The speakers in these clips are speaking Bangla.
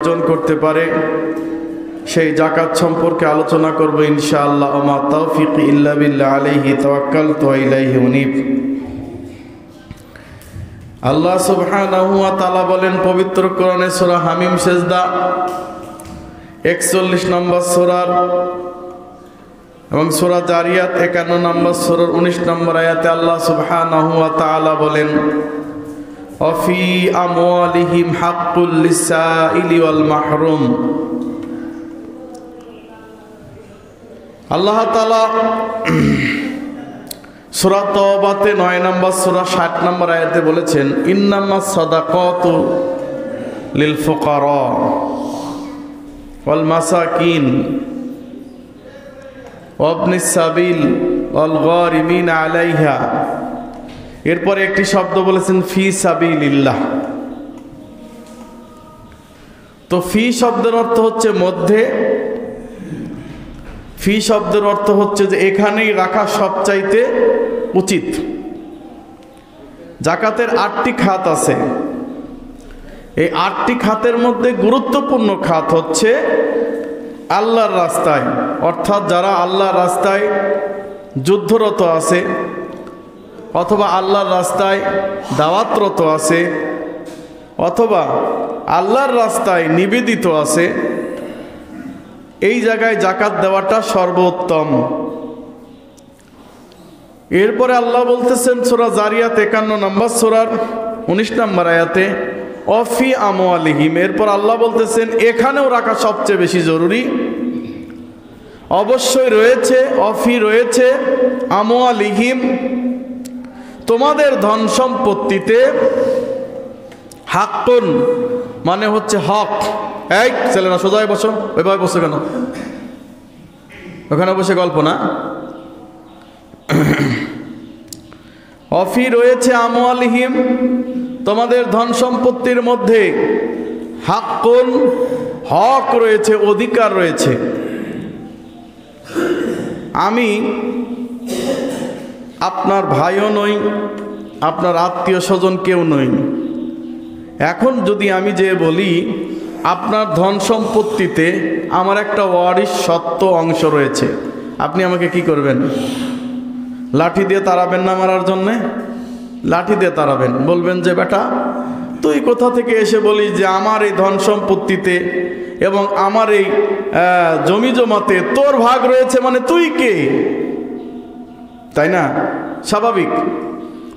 অর্জন করতে পারে সেই যাকাত সম্পর্কে আলোচনা করব ইনশাআল্লাহ। ওয়া মা তাওফীকি ইল্লা বিল্লাহ আলাইহি তাওয়াক্কালতু ওয়া ইলাইহি উনীব। আল্লাহ সুবহানাহু ওয়া তাআলা বলেন পবিত্র কোরআনে সূরা হামিম সেজদা 41 নম্বর সূরার এবং সূরা জারিয়াত 51 নম্বর সূরার 19 নম্বর আয়াতে আল্লাহ সুবহানাহু ওয়া তাআলা বলেন অফি আমওয়ালিহিম হাক্কুল লিসাইলি ওয়াল মাহরুম। আল্লাহ তাআলা সূরা তাওবাতে 9 নম্বর সূরা 60 নম্বর আয়াতে বলেছেন ইন্নামাস সাদাকাতু লিল ফুকারা ওয়াল মাসাকিন ওয়া ইবনিস সাবিল ওয়াল গারিমিন আলাইহা। এরপরে একটি শব্দ বলেছেন ফি সাবিলিল্লাহ। তো ফি শব্দের অর্থ হচ্ছে মধ্যে, ফি শব্দের অর্থ হচ্ছে যে এখানেই রাখা সবচাইতে উচিত। যাকাতের 8টি খাত আছে, এই 8টি খাতের মধ্যে গুরুত্বপূর্ণ খাত হচ্ছে আল্লাহর রাস্তায়, অর্থাৎ যারা আল্লাহর রাস্তায় যুদ্ধরত আছে অথবা আল্লাহর রাস্তায় দাওয়াতরত আছে অথবা আল্লাহর রাস্তায় নিবেদিত আছে, এই জায়গায় যাকাত দেওয়াটা সর্বোত্তম। এরপরে আল্লাহ বলতেছেন সূরা জারিয়াত 51 নম্বর সূরার 19 নম্বর আয়াতে অফি আমওয়ালিহিম। এরপর আল্লাহ বলতেছেন এখানেও রাখা সবচেয়ে বেশি জরুরি। অবশ্যই রয়েছে অফি, রয়েছে আমওয়ালিহিম, তোমাদের ধন সম্পত্তিতে হাক্কুন মানে হচ্ছে হক। এই ছেলেরা সোজায় বসো, ওইভাবে বসে কেন? ওখানে বসে গল্প না। অফি রয়েছে আমওয়ালিহিম, তোমাদের ধন সম্পত্তির মধ্যে হাক্কুন হক রয়েছে, অধিকার রয়েছে। আমি আপনার ভাইও নই, আপনার আত্মীয় স্বজন কেউ নই। এখন যদি আমি যে বলি আপনার ধন সম্পত্তিতে আমার একটা ওয়ারিশ সত্ত্ব অংশ রয়েছে, আপনি আমাকে কি করবেন? লাঠি দিয়ে তাড়াবেন না মারার জন্যে? লাঠি দিয়ে তাড়াবেন, বলবেন যে বেটা তুই কোথা থেকে এসে বলিস যে আমার এই ধন সম্পত্তিতে এবং আমার এই জমি জমাতে তোর ভাগ রয়েছে, মানে তুই কে? তাই না? স্বাভাবিক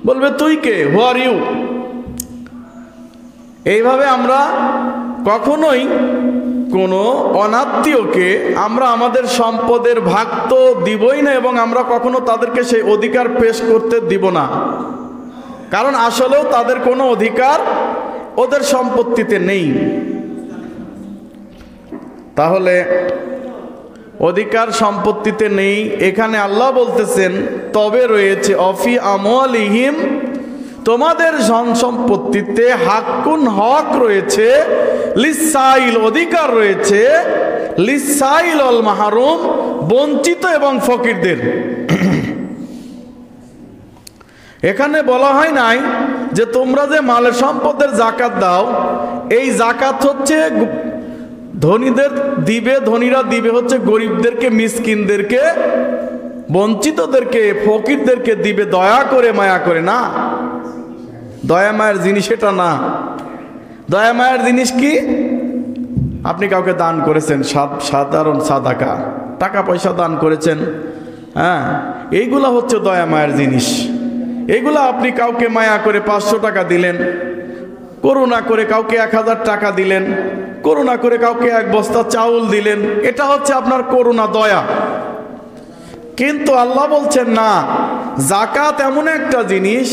বলবে তুই কে, হু আর ইউ। এইভাবে আমরা কখনোই কোনো অনাত্মীয়কে আমরা আমাদের সম্পদের ভাগ তো দিবই না, এবং আমরা কখনো তাদেরকে সেই অধিকার পেশ করতে দিব না, কারণ আসলেও তাদের কোনো অধিকার ওদের সম্পত্তিতে নেই। তাহলে অধিকার সম্পত্তিতে নেই, এখানে আল্লাহ বলতেছেন তবে রয়েছে অফি আমওয়ালিহিম, তোমাদের ধন সম্পত্তিতে হাক্কুন হক রয়েছে, লিসাইল অধিকার রয়েছে, লিসাইল ওয়াল মাহরুম বঞ্চিত এবং ফকিরদের। এখানে বলা হয় নাই যে তোমরা যে মাল সম্পদের যাকাত দাও, এই যাকাত হচ্ছে ধনীদের দিবে, ধনীরা দিবে হচ্ছে গরিবদেরকে, মিসকিনদেরকে, বঞ্চিতদেরকে, ফকিরদেরকে দিবে দয়া করে, মায়া করে না। দয়া মায়ের জিনিস এটা না। দয়া মায়ের জিনিস কি? আপনি কাউকে দান করেছেন, সাধারণ সাদাকা, টাকা পয়সা দান করেছেন, হ্যাঁ, এইগুলা হচ্ছে দয়া মায়ের জিনিস। এইগুলা আপনি কাউকে মায়া করে 500 টাকা দিলেন, করুণা করে কাউকে 1000 টাকা দিলেন, করুণা করে কাউকে 1 বস্তা চাউল দিলেন, এটা হচ্ছে আপনার করুণা, দয়া। কিন্তু আল্লাহ বলছেন না, যাকাত এমন একটা জিনিস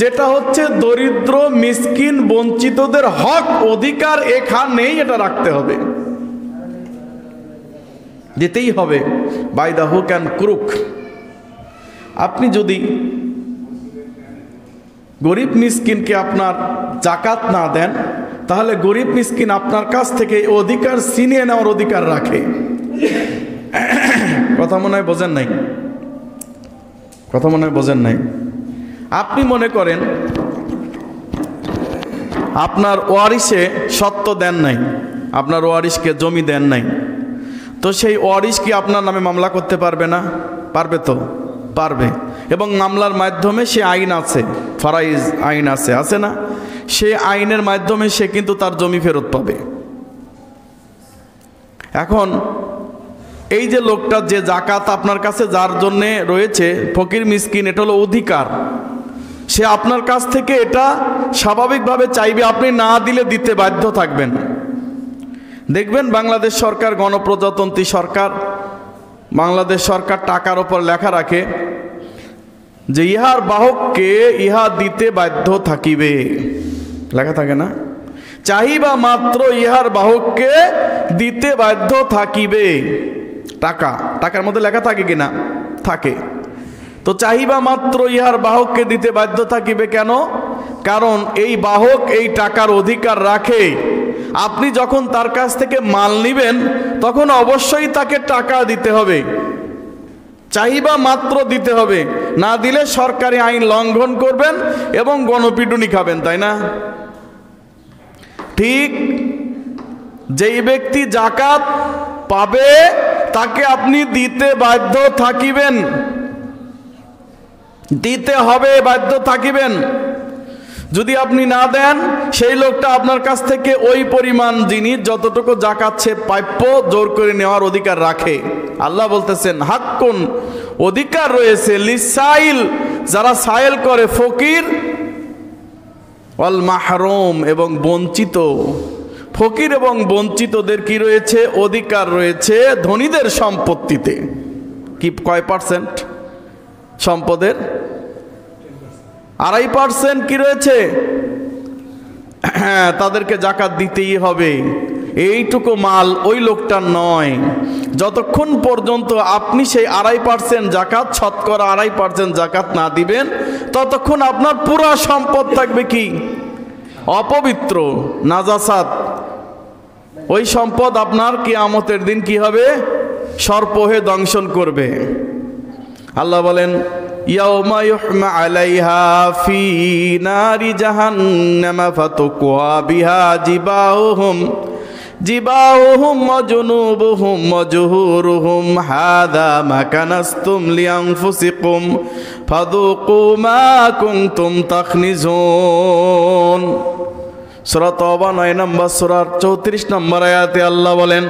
যেটা হচ্ছে দরিদ্র, মিসকিন, বঞ্চিতদের হক, অধিকার এখানেই এটা রাখতে হবে, দিতেই হবে, by the hook and crook. আপনি যদি গরিব মিসকিনকে আপনার যাকাত না দেন, তাহলে গরিব মিসকিন আপনার কাছ থেকে অধিকার ছিনিয়ে নেওয়ার অধিকার রাখে। কথা মনে হয় বোঝেন নাই, কথা মনে হয় বোঝেন নাই। আপনি মনে করেন আপনার ওয়ারিসে সত্ত্ব দেন নাই, আপনার ওয়ারিশকে জমি দেন নাই, তো সেই ওয়ারিশ কি আপনার নামে মামলা করতে পারবে না? পারবে তো, পারবে। এবং মামলার মাধ্যমে সে আইন আছে, ফারাইজ আইন আছে না, সে আইনের মাধ্যমে সে কিন্তু তার জমি ফেরত পাবে। এখন এই যে লোকটা যে জাকাত আপনার কাছে যার জন্যে রয়েছে, ফকির মিসকিন, এটা হলো অধিকার, সে আপনার কাছ থেকে এটা স্বাভাবিকভাবে চাইবে, আপনি না দিলে দিতে বাধ্য থাকবেন। দেখবেন বাংলাদেশ সরকার গণপ্রজাতন্ত্রী সরকার, বাংলাদেশ সরকার টাকার ওপর লেখা রাখে যে ইহার বাহককে ইহা দিতে বাধ্য থাকিবে, লেখা থাকে না? চাহিবা মাত্র ইহার বাহককে দিতে বাধ্য থাকিবে। টাকার মধ্যে লেখা থাকে কিনা? থাকে। তো চাহিবা মাত্র ইহার বাহককে দিতে বাধ্য থাকিবে কেন? কারণ এই বাহক এই টাকার অধিকার রাখে। আপনি যখন তার কাছ থেকে মাল নিবেন তখন অবশ্যই তাকে টাকা দিতে হবে, চাহিবা মাত্র দিতে হবে, না দিলে সরকারি আইন লঙ্ঘন করবেন এবং গণপিটুনি খাবেন, তাই না? ঠিক যেই ব্যক্তি জাকাত পাবে তাকে আপনি দিতে বাধ্য থাকিবেন, দিতে হবে, বাধ্য থাকিবেন। যদি আপনি না দেন, সেই লোকটা আপনার কাছ থেকে ওই পরিমাণ জিনিস যতটুকু জাকাত সে প্রাপ্য জোর করে নেওয়ার অধিকার রাখে। আল্লাহ বলতেছেন হাক্কুন, অধিকার রয়েছে, লিসাইল, যারা সাইল করে, ফকির, ওয়াল মাহরুম, এবং বঞ্চিত। ফকির এবং বঞ্চিতদের কি রয়েছে? অধিকার রয়েছে ধনীদের সম্পত্তিতে। কি কয় পার্সেন্ট সম্পদের? 2.5% কি রয়েছে? হ্যাঁ, তাদেরকে জাকাত দিতেই হবে। এইটুকু মাল ওই লোকটার নয়। যতক্ষণ পর্যন্ত আপনি সেই 2.5% জাকাত, শতকরা 2.5% জাকাত না দিবেন, ততক্ষণ আপনার পুরা সম্পদ থাকবে কি? অপবিত্র, নাজাসাত। ওই সম্পদ আপনার কিয়ামতের দিন কি হবে? সর্প হয়ে দংশন করবে। আল্লাহ বলেন ইয়াউমা ইউহমা আলাইহা ফি নারি জাহান্নামা ফাতুকওয়া বিহা জিবাহুম ওয়া জুনুবুহুম ওয়া জুহুরুহুম হাযা মা কানাসতুম লিআনফুসিকুম ফাযুকু মা কুনতুম তাখনিজুন। সূরা তাওবা 9 নম্বর সূরার 34 নম্বর আয়াতে আল্লাহ বলেন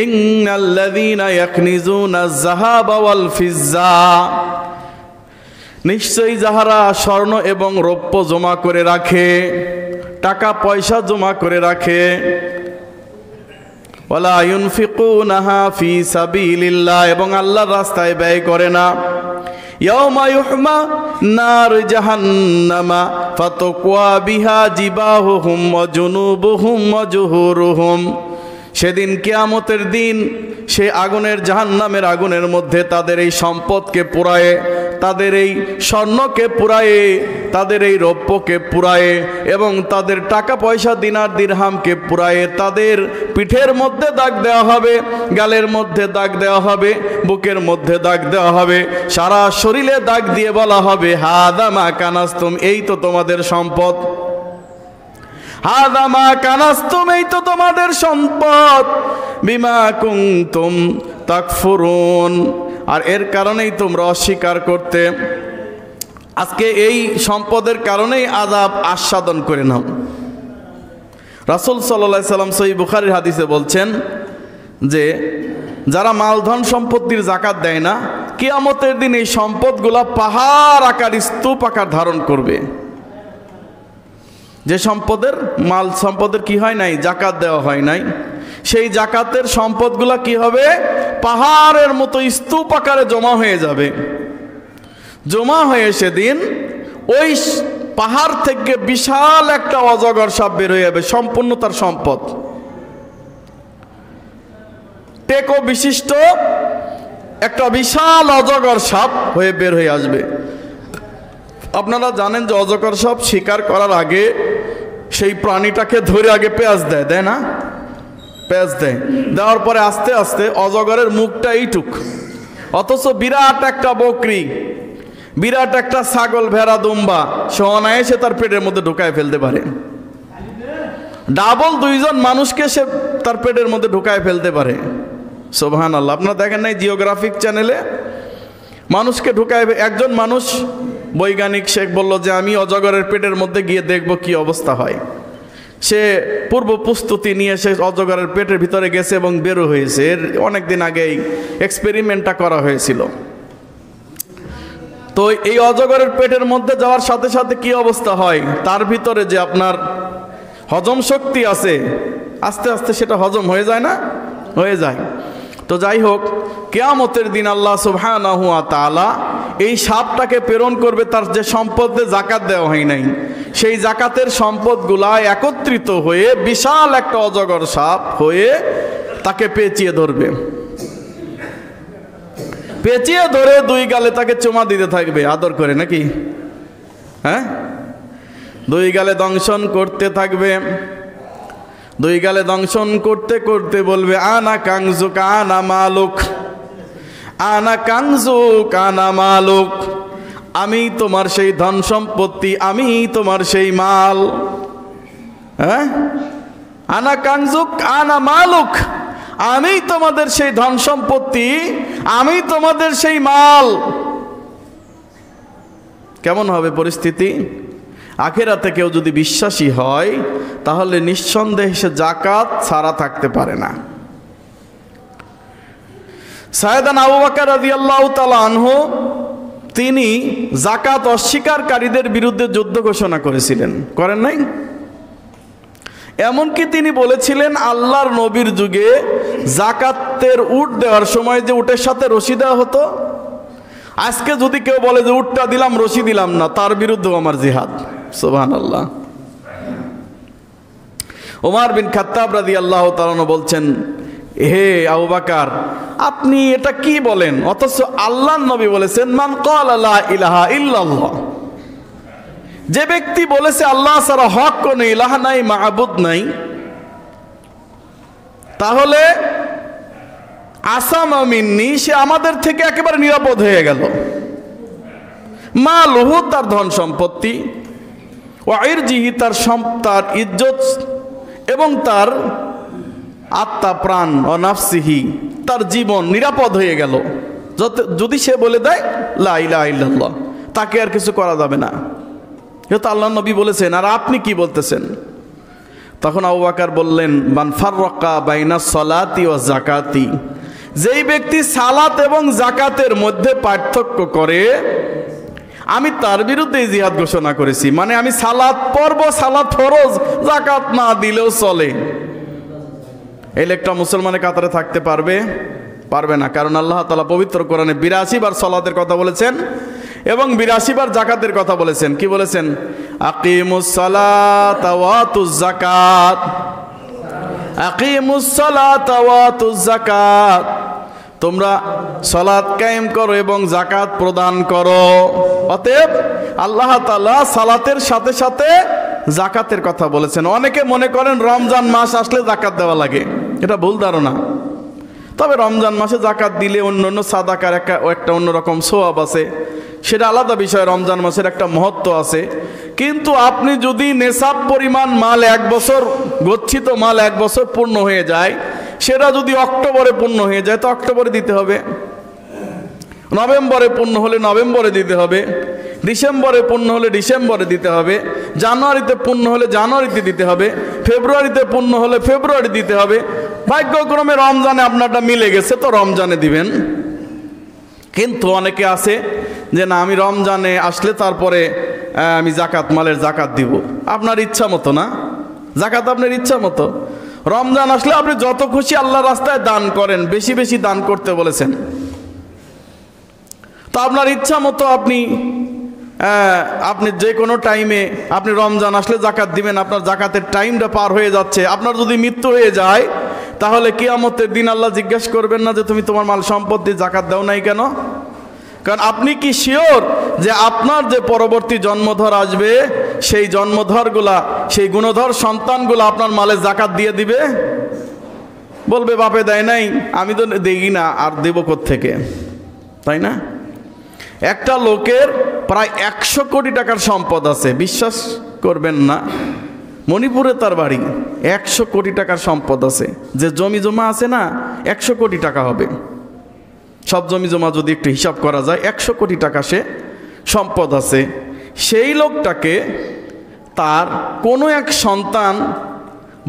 ইন্নাল্লাযীনা ইয়াকনিজুনাজ যাহাবা ওয়াল ফিজ্জা, নিশ্চয়ই যাহারা স্বর্ণ এবং রৌপ্য জমা করে রাখে, টাকা পয়সা জমা করে রাখে, ওয়ালা ইউনফিকুনাহা ফি সাবিলিল্লাহ, এবং আল্লাহর রাস্তায় ব্যয় করে না, ইয়াউমা ইউহমা নার জাহান্নামা ফাতুকওয়া বিহা জিবাহুহুম ওয়া জুনুবুহুম ওয়া জুহুরুহুম, সেদিন কিয়ামতের দিন সে আগুনের জাহান্নামের আগুনের মধ্যে তাদের এই সম্পদকে পুড়ায়ে, তাদের এই স্বর্ণকে পুড়ায়ে, তাদের এই রৌপ্যকে পুড়ায়ে, এবং তাদের টাকা পয়সা দিনার দিরহামকে পুড়ায়ে তাদের পিঠের মধ্যে দাগ দেওয়া হবে, গালের মধ্যে দাগ দেওয়া হবে, বুকের মধ্যে দাগ দেওয়া হবে, সারা শরীরে দাগ দিয়ে বলা হবে হাদা মা কানাস্তুম, এই তো তোমাদের সম্পদ, হাদা মা কানাস্তুম, এই তো তোমাদের সম্পদ, বিমা কুনতুম তাকফুরুন, আর এর কারণেই তোমরা অস্বীকার করতে। আজকে এই সম্পদের কারণেই আযাব আস্বাদন করে নাও। রাসূল সাল্লাল্লাহু আলাইহি সাল্লাম সহিহ বুখারীর হাদিসে বলছেন যে যারা মালধন সম্পত্তির জাকাত দেয় না, কিয়ামতের দিন এই সম্পদগুলা পাহাড় আকার, স্তূপ আকার ধারণ করবে। যে সম্পদের মাল সম্পদের কি হয় নাই? জাকাত দেওয়া হয় নাই, সেই জাকাতের সম্পদগুলা কি হবে? পাহাড়ের মতো স্তূপ আকারে জমা হয়ে যাবে। জমা হয়ে সেদিন ওই পাহাড় থেকে বিশাল একটা অজগর সাপ বের হয়ে যাবে, সম্পূর্ণ তার সম্পদ, টেকো বিশিষ্ট একটা বিশাল অজগর সাপ হয়ে বের হয়ে আসবে। আপনারা জানেন যে অজগর সাপ শিকার করার আগে সেই প্রাণীটাকে ধরে আগে পেঁয়াজ দেয়, দেয় না? পেঁয়াজ দেয়, দেওয়ার পরে আস্তে আস্তে অজগরের মুখটা এইটুক, অথচ বিরাট একটা বকরি, বিরাট একটা ছাগল, ভেড়া, দুম্বা সে অনায়াসে তার পেটের মধ্যে ঢুকায় ফেলতে পারে। ডাবল 2 জন মানুষকে সে তার পেটের মধ্যে ঢুকায় ফেলতে পারে। সুবহানাল্লাহ। আপনারা দেখেন নাই জিওগ্রাফিক চ্যানেলে মানুষকে ঢুকায়, একজন মানুষ বৈজ্ঞানিক শেখ বলল যে আমি অজগরের পেটের মধ্যে গিয়ে দেখব কি অবস্থা হয়। সে পূর্ব প্রস্তুতি নিয়ে সে অজগরের পেটের ভিতরে গেছে এবং বেরো হয়েছে। এর অনেক দিন আগেই এক্সপেরিমেন্টটা করা হয়েছিল। তো এই অজগরের পেটের মধ্যে যাওয়ার সাথে সাথে কি অবস্থা হয়, তার ভিতরে যে আপনার হজম শক্তি আছে আস্তে আস্তে সেটা হজম হয়ে যায় না, হয়ে যায়। তো যাই হোক, কিয়ামতের দিন আল্লাহ সুবহানাহু ওয়া তাআলা এই সাপটাকে প্রেরণ করবে, তার যে সম্পদে যাকাত দেওয়া হয় নাই সেই যাকাতের সম্পদগুলা একত্রিত হয়ে বিশাল একটা অজগর সাপ হয়ে তাকে পেঁচিয়ে ধরবে। পেঁচিয়ে ধরে 2 গালে তাকে চুমা দিতে থাকবে আদর করে, নাকি? হ্যাঁ, 2 গালে দংশন করতে থাকবে। 2 গালে দংশন করতে করতে বলবে আনা কাংজুক আনা মালুক, আনা কাংজুক আনা মালুক, আমি তোমার সেই ধন সম্পত্তি, আমি তোমার সেই মাল। হ্যাঁ, আনা কাংজুক আনা মালুক, আমি তোমাদের সেই ধন সম্পত্তি, আমি তোমাদের সেই মাল। কেমন হবে পরিস্থিতি? আখিরাতে কেউ যদি বিশ্বাসী হয় তাহলে নিঃসন্দেহে সে যাকাত ছাড়া থাকতে পারে না। সাইয়েদানা আবু বকর রাদিয়াল্লাহু তাআলা আনহু তিনি যাকাত অস্বীকারীদের বিরুদ্ধে যুদ্ধ ঘোষণা করেছিলেন, করেন নাই? এমনকি তিনি বলেছিলেন আল্লাহর নবীর যুগে যাকাতের উট দেওয়ার সময় যে উটের সাথে রশি দেওয়া হতো, আজকে যদি কেউ বলে যে উটটা দিলাম রশি দিলাম না, তার বিরুদ্ধেও আমার জিহাদ। সুবহানাল্লাহ। ওমর বিন খাত্তাব রাদিয়াল্লাহু তাআলা বলছেন, হে আবু বকর, আপনি এটা কি বলেন? অথচ আল্লাহর নবী বলেছেন মান ক্বালা লা ইলাহা ইল্লাল্লাহ, যে ব্যক্তি বলেছে আল্লাহ ছাড়া হক কোনো ইলাহ নাই, মাবুদ নাই, তাহলে আসামা মিন্নি, সে আমাদের থেকে একেবারে নিরাপদ হয়ে গেল। মালুহু, তার ধন সম্পত্তি, ওয়া ইরজিহি, তার ইজ্জত এবং তার আত্মা প্রাণ, ও নাফসিহি, তার জীবন নিরাপদ হয়ে গেল যদি সে বলে দেয় লা ইলাহা ইল্লাল্লাহ, তাকে আর কিছু করা যাবে না। এটা আল্লাহর নবী বলেছেন, আর আপনি কি বলতেছেন? তখন আবু বকর বললেন মান ফাররাকা বাইনা সলাতি ওয়া যাকাতি, যেই ব্যক্তি সালাত এবং যাকাতের মধ্যে পার্থক্য করে আমি তার বিরুদ্ধে জিহাদ ঘোষণা করেছি। মানে আমি সালাত পড়ব, সালাত ফরজ, যাকাত না দিলেও চলে। এই লোকটা মুসলমানের কাতারে থাকতে পারবে? পারবে না। কারণ আল্লাহ তাআলা পবিত্র কোরআনে 82 বার সালাতের কথা বলেছেন এবং 82 বার যাকাতের কথা বলেছেন। কি বলেছেন? আকিমুস সালাতা ওয়া আতুজ যাকাত, আকিমুস সালাতা ওয়া আতুজ যাকাত, তোমরা সালাত কায়েম করো এবং যাকাত প্রদান করো। অতএব আল্লাহ তাআলা সালাতের সাথে সাথে যাকাতের কথা বলেছেন। অনেকে মনে করেন রমজান মাস আসলে যাকাত দেওয়া লাগে, এটা ভুল ধারণা। তবে রমজান মাসে যাকাত দিলে অন্যান্য সাদাকার একটা অন্যরকম সওয়াব আছে, সেটা আলাদা বিষয়। রমজান মাসের একটা মহত্ব আছে। কিন্তু আপনি যদি নেশাব পরিমাণ মাল 1 বছর, গচ্ছিত মাল 1 বছর পূর্ণ হয়ে যায়, সেটা যদি অক্টোবরে পূর্ণ হয়ে যায় তো অক্টোবরে দিতে হবে, নভেম্বরে পূর্ণ হলে নভেম্বরে দিতে হবে, ডিসেম্বরে পূর্ণ হলে ডিসেম্বরে দিতে হবে, জানুয়ারিতে পূর্ণ হলে জানুয়ারিতে দিতে হবে, ফেব্রুয়ারিতে পূর্ণ হলে ফেব্রুয়ারি দিতে হবে। ভাগ্যক্রমে রমজানে আপনারটা মিলে গেছে তো রমজানে দিবেন। কিন্তু অনেকে আছে যে না, আমি রমজানে আসলে তারপরে আমি যাকাত, মালের যাকাত দিব। আপনার ইচ্ছা মতো না, যাকাত আপনার ইচ্ছা মতো। রমজান আসলে আপনি যত খুশি আল্লাহর রাস্তায় দান করেন, বেশি বেশি দান করতে বলেছেন। তো আপনার ইচ্ছা মতো আপনি যে কোনো টাইমে আপনি রমজান আসলে যাকাত দিবেন, আপনার যাকাতের টাইমটা পার হয়ে যাচ্ছে। আপনার যদি মৃত্যু হয়ে যায় তাহলে কিয়ামতের দিন আল্লাহ জিজ্ঞেস করবেন না যে তুমি তোমার মাল সম্পত্তি যাকাত দাও নাই কেন? কারণ আপনি কি শিওর যে আপনার যে পরবর্তী জন্মধর আসবে সেই জন্মধরগুলা, সেই গুণধর সন্তানগুলা আপনার মালে যাকাত দিয়ে দিবে? বলবে বাপে দেয় নাই, আমি তো দেখি না, আর দেব কোত্থেকে, তাই না? একটা লোকের প্রায় 100 কোটি টাকার সম্পদ আছে, বিশ্বাস করবেন না, মণিপুরে তার বাড়ি, 100 কোটি টাকার সম্পদ আছে। যে জমি জমা আছে না, 100 কোটি টাকা হবে। সব জমি জমা যদি একটু হিসাব করা যায়, 100 কোটি টাকা সে সম্পদ আছে। সেই লোকটাকে তার কোনো এক সন্তান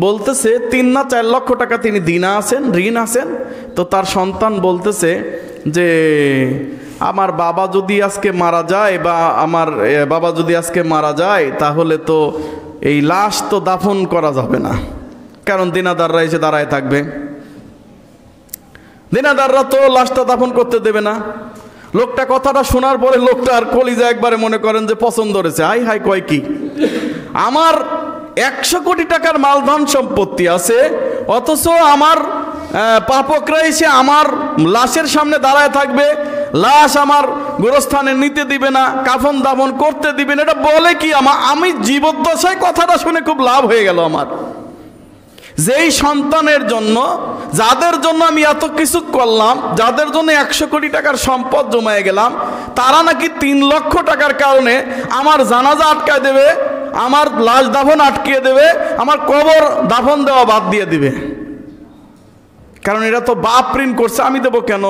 বলতেছে 3 না 4 লক্ষ টাকা তিনি ঋণ আছেন। তো তার সন্তান বলতেছে যে আমার বাবা যদি আজকে মারা যায়, বা আমার বাবা যদি আজকে মারা যায়, তাহলে তো এই লাশ তো দাফন করা যাবে না, কারণ দিনাদাররা এসে দাঁড়ায় থাকবে। দিনাদাররা তো লাশটা দাফন করতে দেবে না। লোকটা কথাটা শোনার পরে লোকটার কলিজা একবারে মনে করেন যে পছন্দ হয়েছে। হাই হাই, কয় কি, আমার 100 কোটি টাকার মালধন সম্পত্তি আছে, অথচ আমার পাপকরা এসে আমার লাশের সামনে দাঁড়ায় থাকবে, লাশ আমার গোরস্থানে নিতে দিবে না, কাফন দাফন করতে দিবে না। এটা বলে কি? আমি জীবদ্দশায় কথাটা শুনে খুব লাভ হয়ে গেল আমার। যেই সন্তানের জন্য, যাদের জন্য আমি এত কিছু করলাম, যাদের জন্য 100 কোটি টাকার সম্পদ জমায়ে গেলাম, তারা নাকি 3 লক্ষ টাকার কারণে আমার জানাজা আটকায় দেবে, আমার লাশ দাফন আটকিয়ে দেবে, আমার কবর দাফন দেওয়া বাদ দিয়ে দিবে। কারণ এরা তো বাপ ঋণ করছে, আমি দেবো কেন?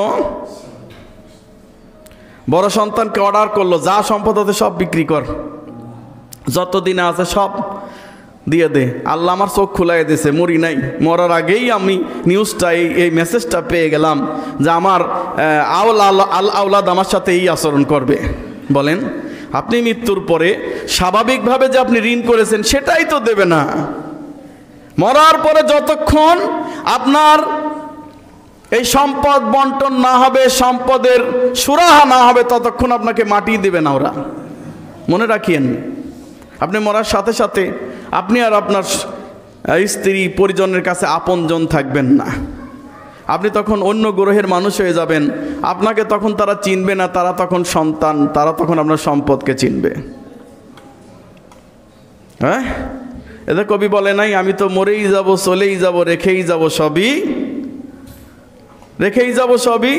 বড় সন্তানকে অর্ডার করলো, যা সম্পদ আছে সব বিক্রি কর, যতদিনে আছে সব দিয়ে দে। আল্লাহ আমার চোখ খুলাই দিয়েছে, মরি নাই, মরার আগেই আমি নিউজটা, এই মেসেজটা পেয়ে গেলাম যে আমার আওলাদ আমার সাথে এই আচরণ করবে। বলেন, আপনি মৃত্যুর পরে স্বাভাবিকভাবে যে আপনি ঋণ করেছেন সেটাই তো দেবে না। মরার পরে যতক্ষণ আপনার এই সম্পদ বন্টন না হবে, সম্পদের সুরাহা না হবে, ততক্ষণ আপনাকে মাটি দেবে না ওরা। মনে রাখিয়েন, আপনি মরার সাথে সাথে আপনি আর আপনার স্ত্রী পরিজনের কাছে আপনজন থাকবেন না। আপনি তখন অন্য গ্রহের মানুষ হয়ে যাবেন। আপনাকে তখন তারা চিনবে না, তারা তখন সন্তান, তারা তখন আপনার সম্পদকে চিনবে। হ্যাঁ, এদের কবি বলে নাই, আমি তো মরেই যাব, চলেই যাব, রেখেই যাব সবই।